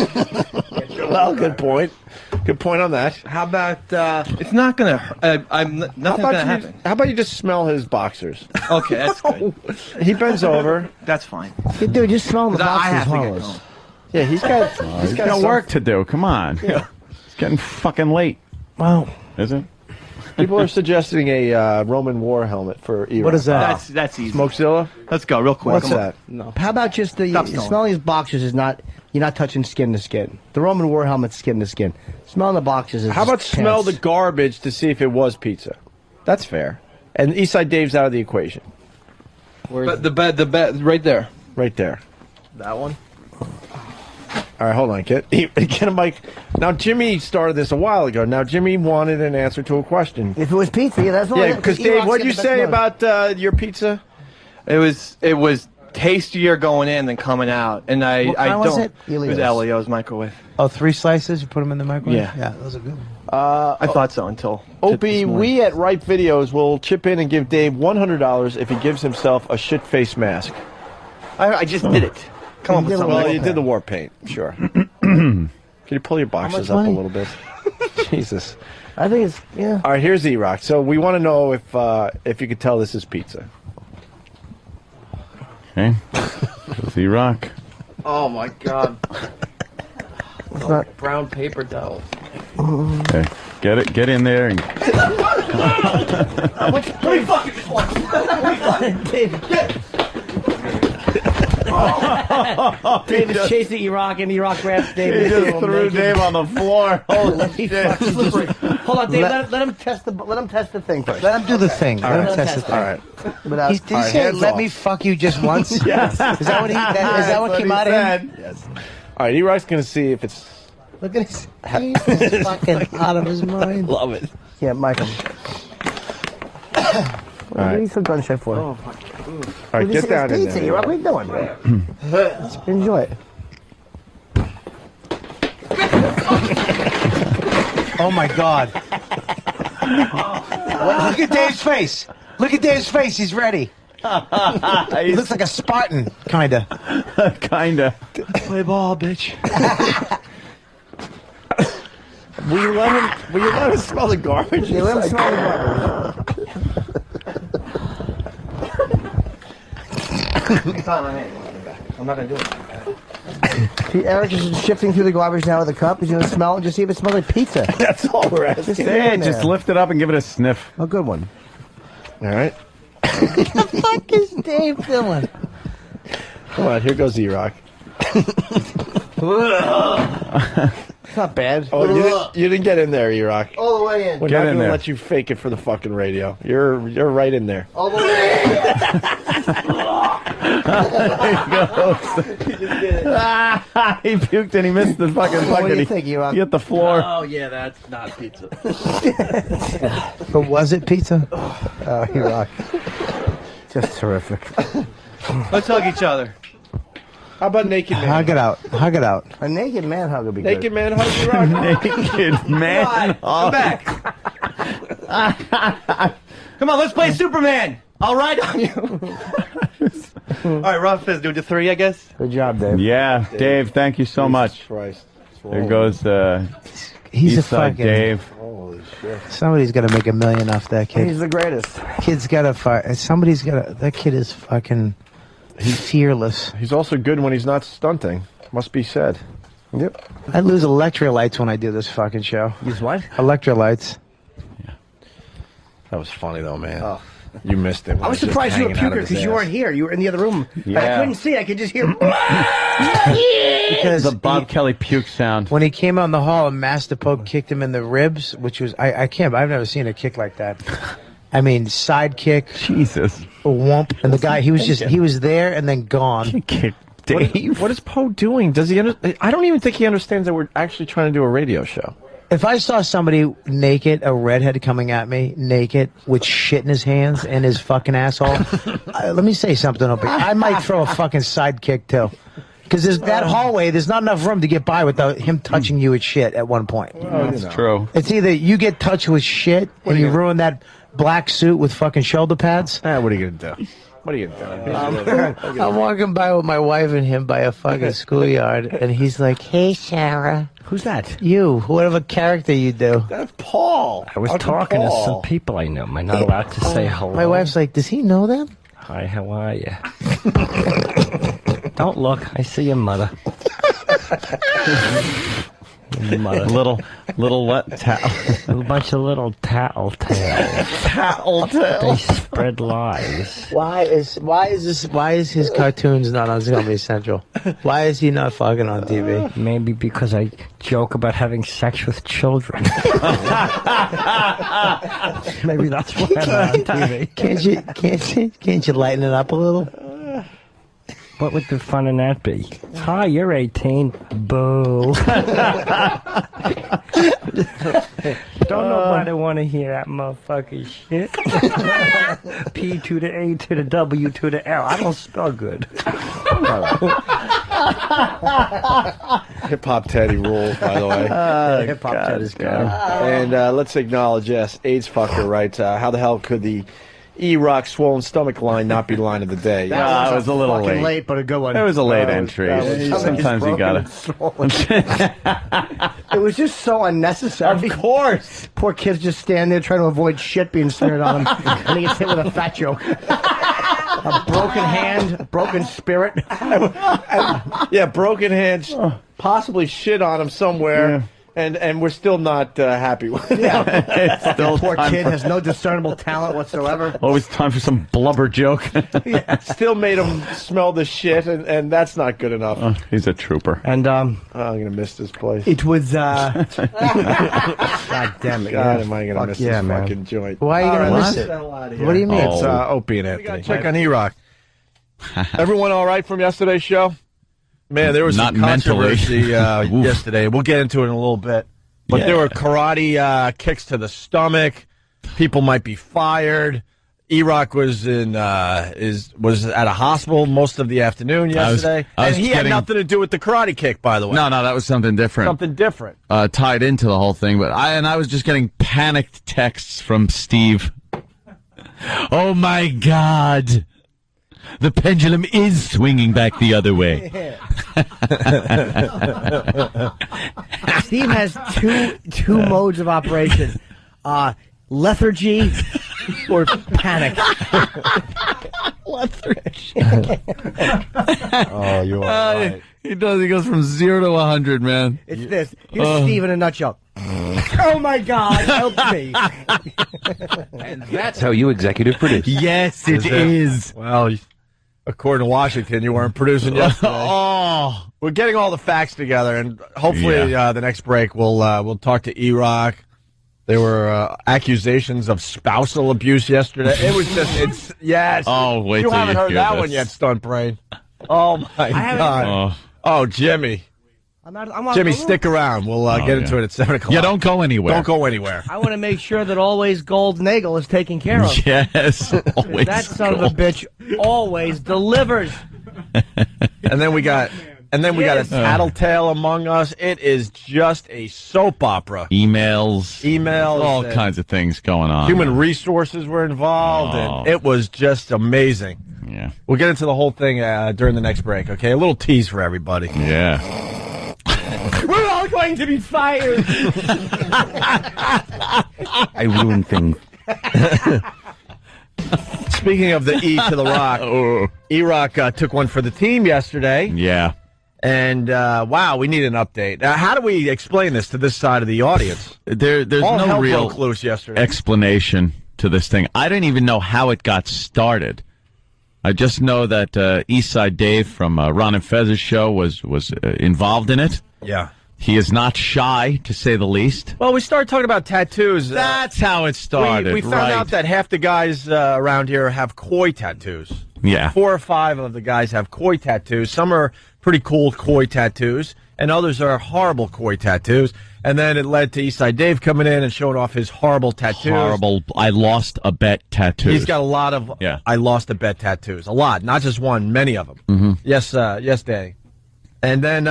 Well, good point. Good point on that. How about? It's not gonna. Nothing's gonna happen. How about you just smell his boxers? Okay, that's good. He bends over. That's fine. Dude, just smell the I boxes. have to get Hollows. going. Yeah, he's got Got work to do. Come on. Yeah. It's getting fucking late. Wow. Is it? People are suggesting a Roman war helmet for Erock. What is that? That's easy. Smokezilla? Let's go real quick. What's Come on. that? How about just the Stop smelling. smelling his boxers is not. You're not touching skin to skin. The Roman war helmet's skin to skin. Smelling the boxers is. How about just smell the pants. garbage to see if it was pizza? That's fair. And Eastside Dave's out of the equation. But the bed, right there. Right there. That one. All right, hold on, get a mic. Now, Jimmy started this a while ago. Now, Jimmy wanted an answer to a question. If it was pizza, yeah, that's what. Yeah, because Dave, what'd you say about your pizza? It was tastier going in than coming out, and I What kind don't. was it? It was Elio's microwave. Oh, 3 slices? You put them in the microwave? Yeah. Yeah, those are good. I thought so until Opie, this morning. we at Ripe Videos will chip in and give Dave $100 if he gives himself a shit face mask. I just did it. Come on, with something. Well, you did the war paint, sure. Can you pull your boxes up a little bit? Jesus. I think it's yeah. All right, here's Erock. So we want to know if you could tell this is pizza. Okay. There's Erock. Oh my god. It's not. Brown paper towel. Okay. Get in there. And... Let me fucking just watch. Dave is chasing Erock, and Erock grabs Dave. He just threw Dave on the floor. Holy shit. Hold on, Dave. Let him test the thing first. Let him do the thing. Let him test the thing. All right. Without, Did he say, let me fuck you just once? Yes. Is that what, is that what came out of him? Yes. All right, Erock's going to see if it's... Look at his face. He's fucking out of his mind. Love it. Yeah, Michael. All right. He's so gunshot for. All right, get down in pizza, there. Erock. What are you doing? Enjoy it. Oh my God. Look at Dave's face. Look at Dave's face. He's ready. He looks like a Spartan, kinda. Kinda. Play ball, bitch. Will you let him smell the garbage? Yeah, let him smell the garbage. I'm not gonna do it. See, Eric is shifting through the garbage now with a cup. He's gonna smell and just see if it smells like pizza. That's all we're asking. Just lift it up and give it a sniff. A good one. All right. What the fuck is Dave doing? Come on, here goes Erock. It's not bad. Oh, you didn't get in there, Erock. All the way in. We're not going to let you fake it for the fucking radio. You're right in there. All the way in. There he goes. He puked and he missed the fucking bucket. What do you think, Erock? He hit the floor. Oh yeah, that's not pizza. But was it pizza? Oh, Erock. Just terrific. Let's hug each other. How about naked man? Hug it out. Hug it out. A naked man hug would be Naked good. man hug Erock. Naked man. Come back. Come on, let's play Superman. I'll ride on you. All right, Rob Fizz, do the 3, I guess. Good job, Dave. Yeah, Dave, thank you so much. Christ. There goes He's a Eastside fucking Dave. Holy shit. Somebody's got to make $1 million off that kid. He's the greatest. Kid's got to fire. Somebody's got to. That kid is fucking. He's fearless. He's also good when he's not stunting. Must be said. Yep. I lose electrolytes when I do this fucking show. Use what? Electrolytes. That was funny though, man. Oh. You missed it. I was surprised you were a puker because you weren't here. You were in the other room. Yeah. I couldn't see. I could just hear. Because the Bob Kelly puke sound. When he came out in the hall and Master Poke kicked him in the ribs, which was I've never seen a kick like that. I mean, side kick. Jesus. A whomp. And the guy, he was there and then gone. Kick Dave. What is Poe doing? Does he? I don't even think he understands that we're actually trying to do a radio show. If I saw somebody naked, a redhead coming at me, naked, with shit in his hands and his fucking asshole, let me say something, Opie. I might throw a fucking side kick, too. Because there's that hallway, there's not enough room to get by without him touching you with shit at one point. Well, that's true. It's either you get touched with shit and you ruin that black suit with fucking shoulder pads. What are you going to do? What are you doing? I'm walking by with my wife and him by a fucking schoolyard, and he's like, "Hey, Sarah." Who's that? You, whatever character you do. That's Paul. I was talking to some people I know. Am I not allowed to say hello? My wife's like, "Does he know them?" Hi, how are you? Don't look. I see your mother. Little what? A bunch of little tattletales. They spread lies. Why is his cartoons not on Comedy Central? Why is he not fucking on TV? Maybe because I joke about having sex with children. Maybe that's why I'm not on TV. Can't you lighten it up a little? What would the fun in that be? Hi, you're 18. Boo. Don't nobody want to hear that motherfucking shit. P to the A to the W to the L. I don't spell good. Hip Hop Teddy rules, by the way. Hip Hop Teddy's good. And let's acknowledge, yes, AIDS fucker writes, how the hell could the Erock swollen stomach line not be line of the day? That was a little late. But a good one. It was a late entry. Sometimes you gotta. It was just so unnecessary. Of course. Poor kids just stand there trying to avoid shit being smeared on them, and he gets hit with a fat joke. A broken hand, a broken spirit. Yeah, broken hands, possibly shit on him somewhere. Yeah. And we're still not happy with it. Yeah. Poor kid has no discernible talent whatsoever. Always time for some blubber joke. Still made him smell the shit, and that's not good enough. Oh, he's a trooper. And I'm gonna miss this place. It was God damn it! God, am I gonna miss this fucking joint? Why are you gonna miss it? What do you mean? It's Opie and Anthony. Check on Erock. Everyone all right from yesterday's show? Man, there was not some controversy yesterday. We'll get into it in a little bit. But there were karate kicks to the stomach. People might be fired. Erock was was at a hospital most of the afternoon yesterday. And he had nothing to do with the karate kick, by the way. No, that was something different. Something different. Tied into the whole thing. But I was just getting panicked texts from Steve. Oh, my God. The pendulum is swinging back the other way. Steve has two modes of operation: lethargy or panic. Lethargy. Oh, you are right. He does. He goes from 0 to 100, man. It's this. Here's Steve in a nutshell. Oh my God, help me. And that's how you executive produce. Yes, it is. Well, according to Washington, you weren't producing yesterday. Oh, we're getting all the facts together, and hopefully the next break we'll talk to Erock. There were accusations of spousal abuse yesterday. It was just, yes. Oh, wait you till haven't you heard hear that this. one yet, Stunt Brain. Oh, my God. Oh, Jimmy. Jimmy, stick around. We'll get into it at 7 o'clock. Yeah, don't go anywhere. Don't go anywhere. I want to make sure that always Gold Nagel is taken care of. Yes, always. That son of a bitch always delivers. And then we got a tattletale among us. It is just a soap opera. Emails, all and kinds of things going on. Human resources were involved, and it was just amazing. Yeah. We'll get into the whole thing during the next break, okay? A little tease for everybody. Yeah. We're all going to be fired. I ruined things. Speaking of the E to the Rock, Erock took one for the team yesterday. Yeah. And, wow, we need an update. How do we explain this to this side of the audience? There's no real loose yesterday. explanation to this thing. I didn't even know how it got started. I just know that Eastside Dave from Ron and Fez's show was involved in it. Yeah. He is not shy, to say the least. Well, we started talking about tattoos. That's how it started. We found out that half the guys around here have koi tattoos. Yeah. 4 or 5 of the guys have koi tattoos. Some are pretty cool koi tattoos, and others are horrible koi tattoos. And then it led to Eastside Dave coming in and showing off his horrible tattoos. Horrible. I lost a bet tattoos. He's got a lot of I lost a bet tattoos. A lot. Not just one, many of them. Mm-hmm. Yes, Danny. And then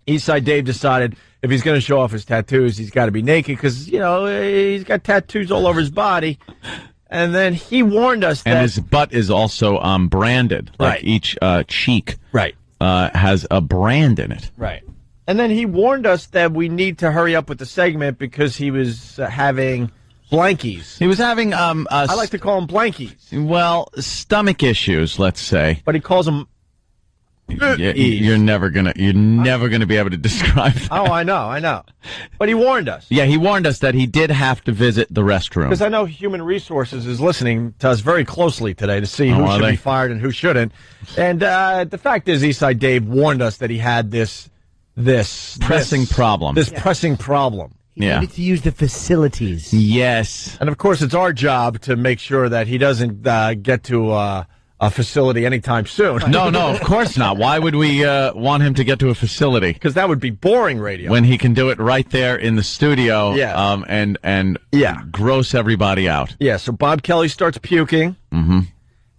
Eastside Dave decided if he's going to show off his tattoos, he's got to be naked because, he's got tattoos all over his body. And then he warned us that... And his butt is also branded. Like Right. each cheek Right. Has a brand in it. Right. And then he warned us that we need to hurry up with the segment because he was having blankies. He was having... I like to call them blankies. Well, stomach issues, let's say. But he calls them... You're never gonna be able to describe that. Oh, I know. But he warned us. Yeah, he warned us that he did have to visit the restroom. Because I know Human Resources is listening to us very closely today to see who should be fired and who shouldn't. And the fact is, Eastside Dave warned us that he had this pressing problem. This pressing problem. He needed to use the facilities. Yes. And of course, it's our job to make sure that he doesn't get to a facility anytime soon. No, of course not. Why would we want him to get to a facility? Because that would be boring radio. When he can do it right there in the studio and gross everybody out. Yeah, so Bob Kelly starts puking. Mm-hmm.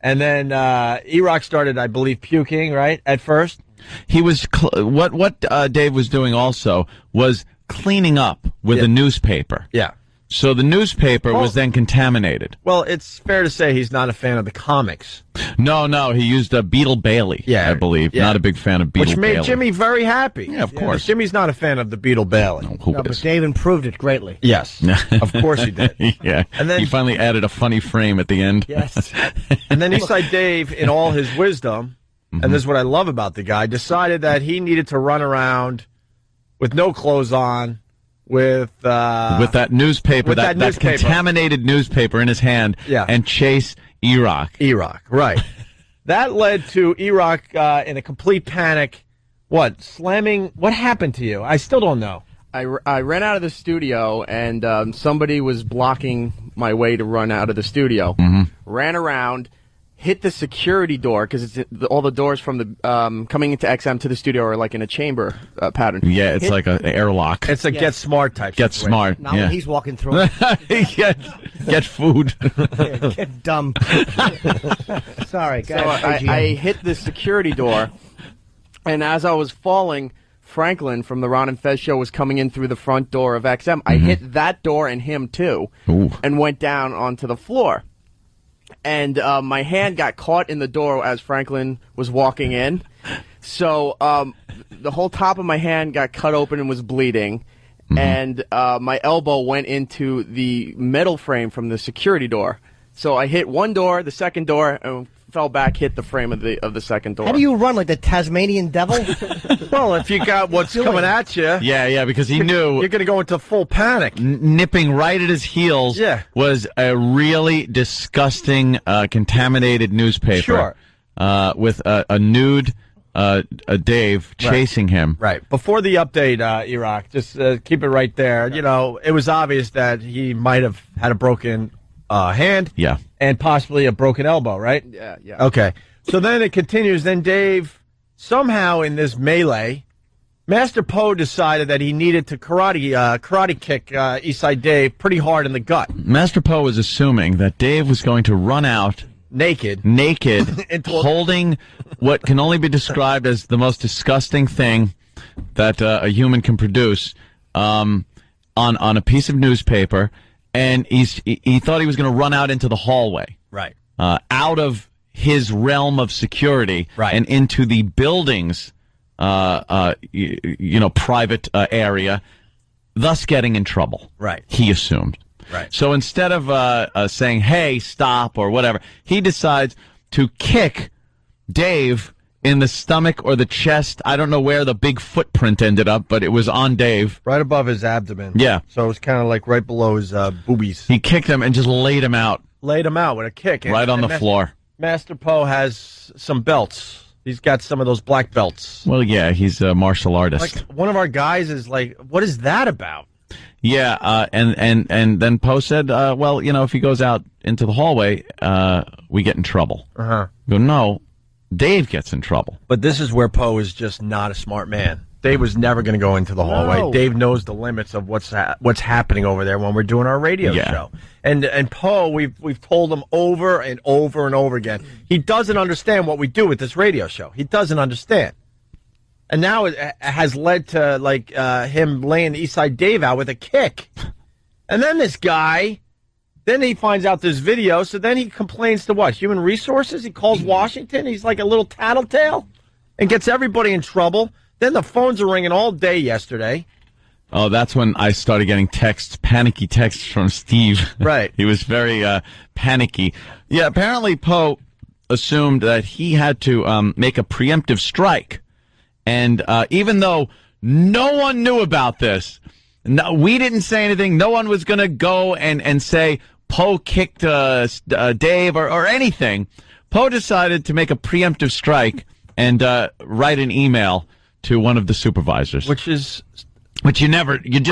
And then Erock started, I believe, puking, right, at first? He was... what Dave was doing also was cleaning up with a newspaper. Yeah. So the newspaper was then contaminated. Well, it's fair to say he's not a fan of the comics. No, he used Beetle Bailey, I believe. Yeah. Not a big fan of Beetle Bailey. Which made Jimmy very happy. Yeah, of course. Jimmy's not a fan of the Beetle Bailey. No, but Dave improved it greatly. Yes, of course he did. Yeah, and then he finally added a funny frame at the end. Yes. And then Eastside Dave, in all his wisdom, and this is what I love about the guy, decided that he needed to run around with no clothes on, with that newspaper, that contaminated newspaper in his hand, and chase Erock. Right. That led to Erock in a complete panic. Slamming? What happened to you? I still don't know. I ran out of the studio, and somebody was blocking my way to run out of the studio. Mm-hmm. Ran around, hit the security door, because all the doors from the coming into XM to the studio are like in a chamber pattern. Yeah, it's like an airlock. It's a Get Smart type. Get Smart. Not when he's walking through. Get food. Get dumb. Sorry, So I hit the security door, and as I was falling, Franklin from the Ron and Fez show was coming in through the front door of XM. I hit that door and him too, and went down onto the floor. and my hand got caught in the door as Franklin was walking in. So the whole top of my hand got cut open and was bleeding, and my elbow went into the metal frame from the security door. So I hit one door, the second door, and fell back, hit the frame of the second door. How do you run, like the Tasmanian devil? Well, if you got what's coming at you. Yeah, because he knew. You're going to go into full panic. Nipping right at his heels was a really disgusting, contaminated newspaper. Sure. With a nude Dave chasing him. Right. Before the update, Erock, just keep it right there. You know, it was obvious that he might have had a broken hand. Yeah. And possibly a broken elbow, right? Yeah. Okay. So then it continues. Then Dave, somehow in this melee, Master Po decided that he needed to karate kick Eastside Dave pretty hard in the gut. Master Po was assuming that Dave was going to run out naked, holding what can only be described as the most disgusting thing that a human can produce on a piece of newspaper. And he thought he was going to run out into the hallway. Right. Out of his realm of security. Right. And into the building's, private area, thus getting in trouble. Right. He assumed. Right. So instead of saying, hey, stop, or whatever, he decides to kick Dave in the stomach or the chest. I don't know where the big footprint ended up, but it was on Dave. Right above his abdomen. Yeah. So it was kind of like right below his boobies. He kicked him and just laid him out. Laid him out with a kick. Right on the floor. Master Po has some belts. He's got some of those black belts. Well, yeah, he's a martial artist. Like, one of our guys is like, what is that about? Yeah, and then Po said, well, if he goes out into the hallway, we get in trouble. Uh-huh. Go, no, Dave gets in trouble. But this is where Po is just not a smart man. Dave was never going to go into the hallway. No. Dave knows the limits of what's happening over there when we're doing our radio show. And Po, we've told him over and over and over again, he doesn't understand what we do with this radio show. He doesn't understand. And now it has led to him laying Eastside Dave out with a kick. And then this guy, then he finds out this video, so then he complains to what? Human Resources? He calls Washington. He's like a little tattletale and gets everybody in trouble. Then the phones are ringing all day yesterday. Oh, that's when I started getting panicky texts from Steve. Right. He was very panicky. Yeah, apparently Po assumed that he had to make a preemptive strike. And even though no one knew about this, we didn't say anything, no one was going to go and say Po kicked Dave or anything, Po decided to make a preemptive strike and write an email to one of the supervisors. Which you just... I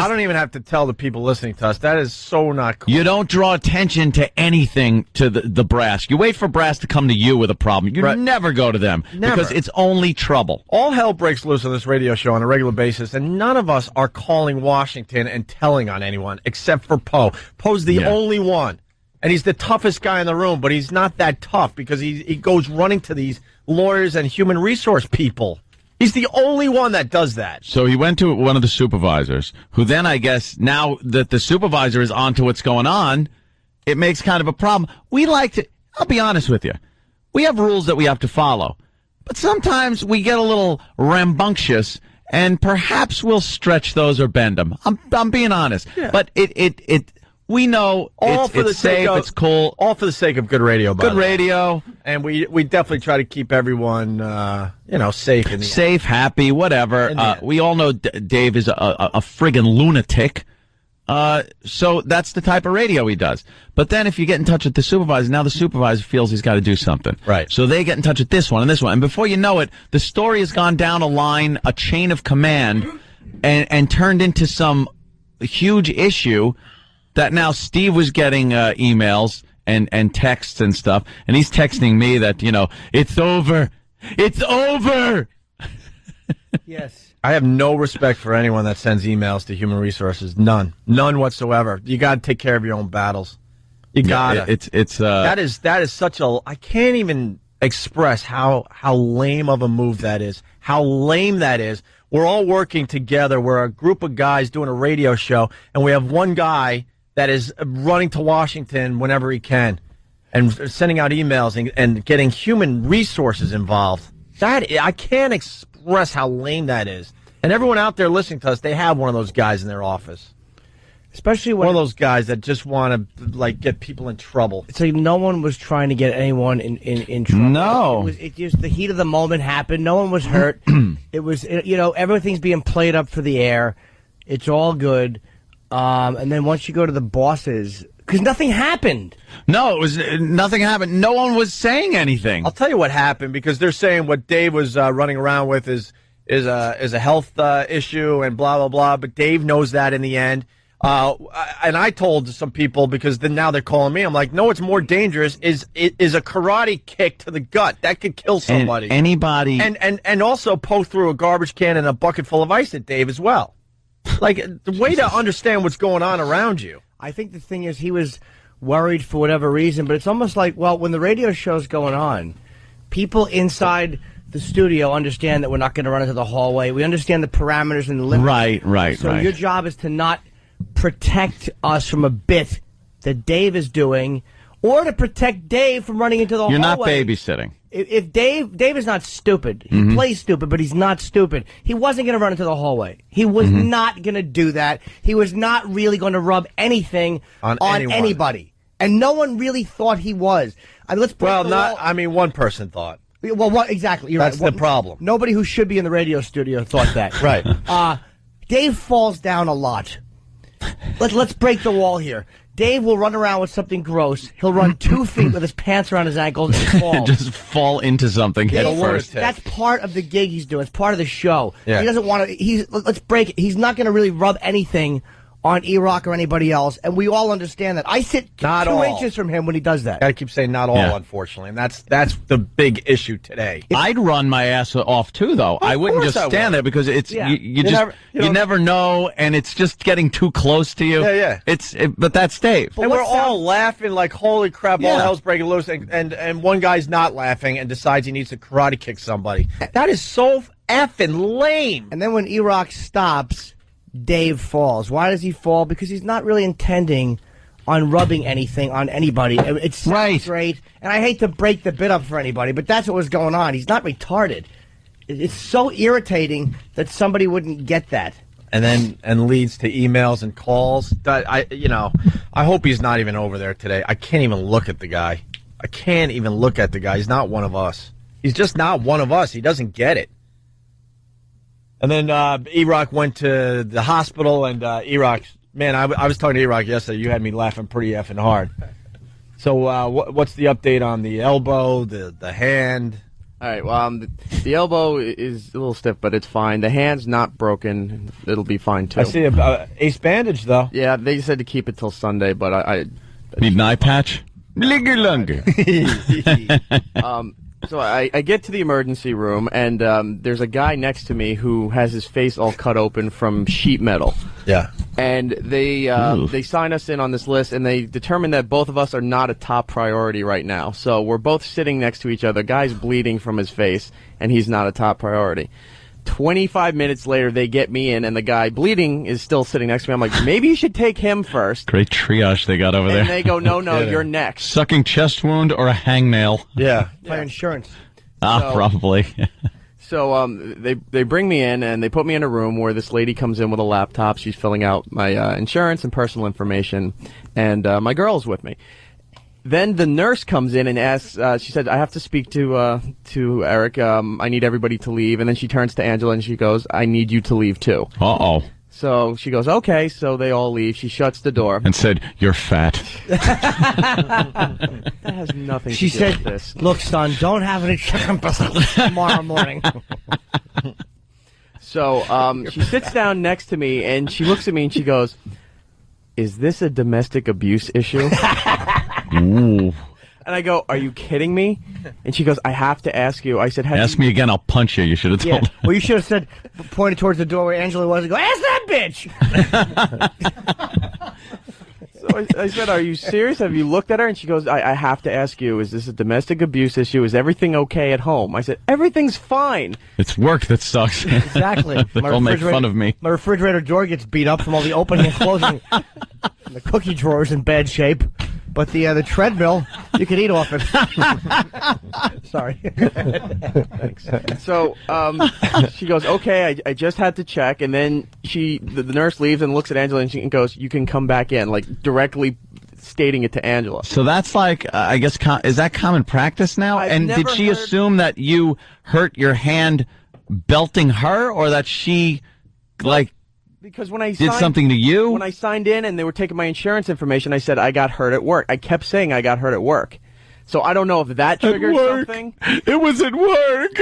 don't even have to tell the people listening to us. That is so not cool. You don't draw attention to anything to the brass. You wait for brass to come to you with a problem. You never go to them. Never. Because it's only trouble. All hell breaks loose on this radio show on a regular basis, and none of us are calling Washington and telling on anyone except for Po. Po's the only one. And he's the toughest guy in the room, but he's not that tough because he goes running to these lawyers and human resource people. He's the only one that does that. So he went to one of the supervisors, who then, I guess, now that the supervisor is onto what's going on, it makes kind of a problem. I'll be honest with you, we have rules that we have to follow. But sometimes we get a little rambunctious, and perhaps we'll stretch those or bend them. I'm being honest. Yeah. But we know it's safe, it's cool. All for the sake of good radio, by Good the way. radio. And we definitely try to keep everyone, safe. Safe, happy, whatever. We all know Dave is a friggin' lunatic. So that's the type of radio he does. But then if you get in touch with the supervisor, now the supervisor feels he's got to do something. Right. So they get in touch with this one and this one. And before you know it, the story has gone down a chain of command, and turned into some huge issue that now Steve was getting emails and texts and stuff, and he's texting me that, it's over. It's over! Yes. I have no respect for anyone that sends emails to Human Resources. None whatsoever. You got to take care of your own battles. You gotta. That is such a. I can't even express how lame of a move that is. How lame that is. We're all working together. We're a group of guys doing a radio show, and we have one guy that is running to Washington whenever he can. and sending out emails and getting human resources involved. I can't express how lame that is. And everyone out there listening to us, they have one of those guys in their office. Especially one of those guys that just want to get people in trouble. It's like no one was trying to get anyone in trouble. No, it just the heat of the moment happened. No one was hurt. It was everything's being played up for the air. It's all good. And then once you go to the bosses, because nothing happened. No, nothing happened. No one was saying anything. I'll tell you what happened, because they're saying what Dave was running around with is a health issue and blah blah blah. But Dave knows that in the end. And I told some people, because now they're calling me. I'm like, no, what's more dangerous is a karate kick to the gut that could kill somebody. And anybody, and also poke through a garbage can and a bucket full of ice at Dave as well. Like, the way to understand what's going on around you. I think the thing is, he was worried for whatever reason, but it's almost like, well, when the radio show's going on, people inside the studio understand that we're not going to run into the hallway. We understand the parameters and the limits. Right. So your job is to not protect us from a bit that Dave is doing, or to protect Dave from running into the hallway. You're not babysitting. If Dave is not stupid. He plays stupid, but he's not stupid. He wasn't going to run into the hallway. He was not going to do that. He was not really going to rub anything on anybody. And no one really thought he was. One person thought. Well, exactly. You're That's right. the problem. Nobody who should be in the radio studio thought that. Right. Dave falls down a lot. Let's break the wall here. Dave will run around with something gross. He'll run 2 feet with his pants around his ankles and fall. Just fall into something head first. That's part of the gig he's doing. It's part of the show. Yeah. He doesn't want to. Let's break it. He's not going to really rub anything on Erock or anybody else, and we all understand that. I sit 2 inches from him when he does that. I keep saying not all, unfortunately, and that's the big issue today. I'd run my ass off too, though. I wouldn't just stand there, because it's you never know, and it's just getting too close to you. Yeah. But that's Dave. And we're all laughing like, holy crap, all hell's breaking loose, and one guy's not laughing and decides he needs to karate kick somebody. That is so effing lame. And then when Erock stops, Dave falls. Why does he fall? Because he's not really intending on rubbing anything on anybody. It's great, and I hate to break the bit up for anybody, but that's what was going on. He's not retarded. It's so irritating that somebody wouldn't get that. And leads to emails and calls. I hope he's not even over there today. I can't even look at the guy. He's not one of us. He's just not one of us. He doesn't get it. And then Erock went to the hospital, and Erock, man, I was talking to Erock yesterday. You had me laughing pretty effing hard. So what's the update on the elbow, the hand? All right, well, the elbow is a little stiff, but it's fine. The hand's not broken. It'll be fine, too. I see a ace bandage, though. Yeah, they said to keep it till Sunday, but I need an eye patch? Linger. So I get to the emergency room, and there's a guy next to me who has his face all cut open from sheet metal. Yeah. And they sign us in on this list, and they determine that both of us are not a top priority right now. So we're both sitting next to each other. Guy's bleeding from his face, and he's not a top priority. 25 minutes later, they get me in, and the guy bleeding is still sitting next to me. I'm like, maybe you should take him first. Great triage they got over there. And they go, no, you're next. Sucking chest wound or a hangnail? Yeah. By insurance. Probably. So they bring me in, and they put me in a room where this lady comes in with a laptop. She's filling out my insurance and personal information, and my girl's with me. Then the nurse comes in and asks, she said, I have to speak to Eric. I need everybody to leave. And then she turns to Angela and she goes, I need you to leave too. Uh-oh. So she goes, okay. So they all leave. She shuts the door. And said, you're fat. That has nothing she to do said, with this. Look, son, don't have any chicken biscuits tomorrow morning. So she sits down next to me and she looks at me and she goes, is this a domestic abuse issue? Ooh. And I go, are you kidding me? And she goes, I have to ask you. I said, ask me again, I'll punch you. You should have told her. Well, you should have said, pointed towards the door where Angela was, and go, ask that bitch! So I said, are you serious? Have you looked at her? And she goes, I have to ask you, is this a domestic abuse issue? Is everything okay at home? I said, everything's fine. It's work that sucks. Exactly. They all make fun of me. My refrigerator door gets beat up from all the opening and closing. And the cookie drawer's in bad shape. But the treadmill, you can eat off it. Sorry. Thanks. So she goes, okay, I just had to check, and then the nurse leaves and looks at Angela and she goes, you can come back in, like directly stating it to Angela. So that's like, I guess, is that common practice now? And did she assume that you hurt your hand belting her, or that she, like, because when I did something to you? When I signed in and they were taking my insurance information, I said I got hurt at work. I kept saying I got hurt at work. So I don't know if that triggered something. It was at work.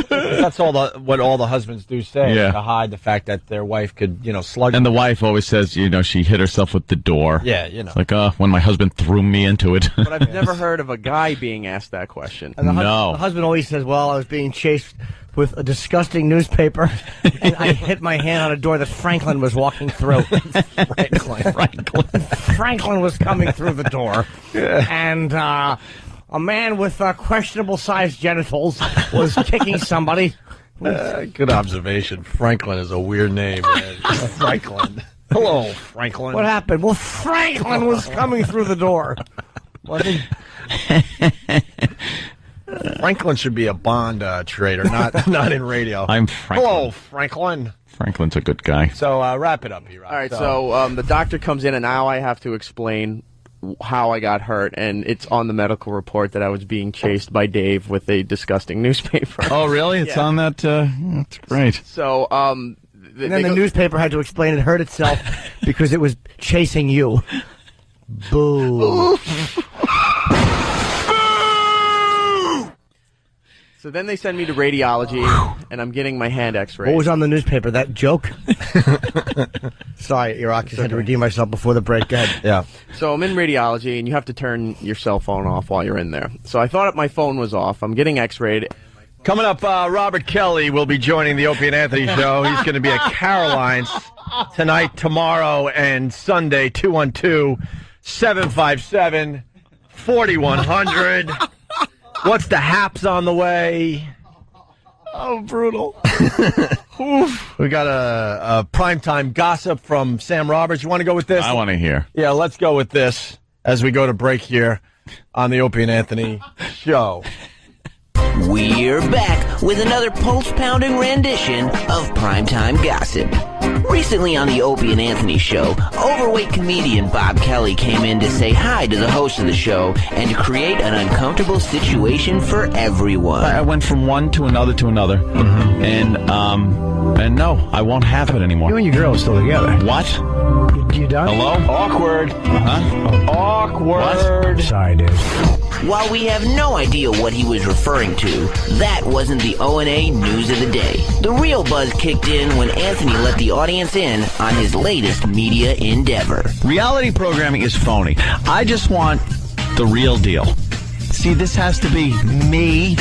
That's what all the husbands do say, to hide the fact that their wife could, slug them. And the wife always says, she hit herself with the door. Yeah, It's like, when my husband threw me into it. But I've never heard of a guy being asked that question. And the husband always says, well, I was being chased with a disgusting newspaper, and I hit my hand on a door that Franklin was walking through. Franklin was coming through the door, and a man with questionable-sized genitals was kicking somebody. Good observation. Franklin is a weird name, man. Franklin. Hello, Franklin. What happened? Well, Franklin was coming through the door. Franklin should be a Bond trader, not in radio. I'm Franklin. Hello, Franklin. Franklin's a good guy. So wrap it up, Erock. All right, so the doctor comes in, and now I have to explain how I got hurt, and it's on the medical report that I was being chased by Dave with a disgusting newspaper. Oh, really? It's on that? That's great. So, and then the newspaper had to explain it hurt itself because it was chasing you. Boo. So then they send me to radiology, and I'm getting my hand x-rayed. What was on the newspaper? That joke? Sorry, Erock, just had to redeem myself before the break. Go ahead. Yeah. So I'm in radiology, and you have to turn your cell phone off while you're in there. So I thought my phone was off. I'm getting x-rayed. Coming up, Robert Kelly will be joining the Opie and Anthony show. He's going to be at Caroline's tonight, tomorrow, and Sunday, 212-757-4100. What's the haps on the way? Oh, brutal. We got a primetime gossip from Sam Roberts. You want to go with this? I want to hear. Yeah, let's go with this as we go to break here on the Opie and Anthony show. We're back with another pulse-pounding rendition of Primetime Gossip. Recently on the Opie and Anthony show, overweight comedian Bob Kelly came in to say hi to the host of the show and to create an uncomfortable situation for everyone. I went from one to another to another, and no, I won't have it anymore. You and your girl are still together. What? You done? Hello? Awkward. Huh? Awkward. What? Sorry, dude. While we have no idea what he was referring to, that wasn't the O&A news of the day. The real buzz kicked in when Anthony let the audience in on his latest media endeavor. Reality programming is phony. I just want the real deal. See, this has to be me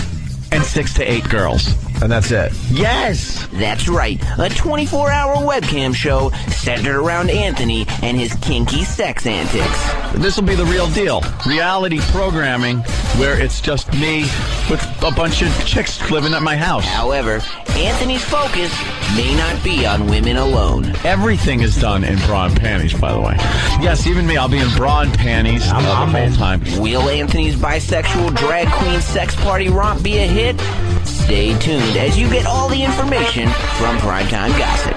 and 6 to 8 girls. And that's it. Yes! That's right. A 24-hour webcam show centered around Anthony and his kinky sex antics. This will be the real deal. Reality programming where it's just me with a bunch of chicks living at my house. However, Anthony's focus may not be on women alone. Everything is done in bra and panties, by the way. Yes, even me. I'll be in bra and panties the whole time. Will Anthony's bisexual drag queen sex party romp be a hit? Stay tuned as you get all the information from Primetime Gossip.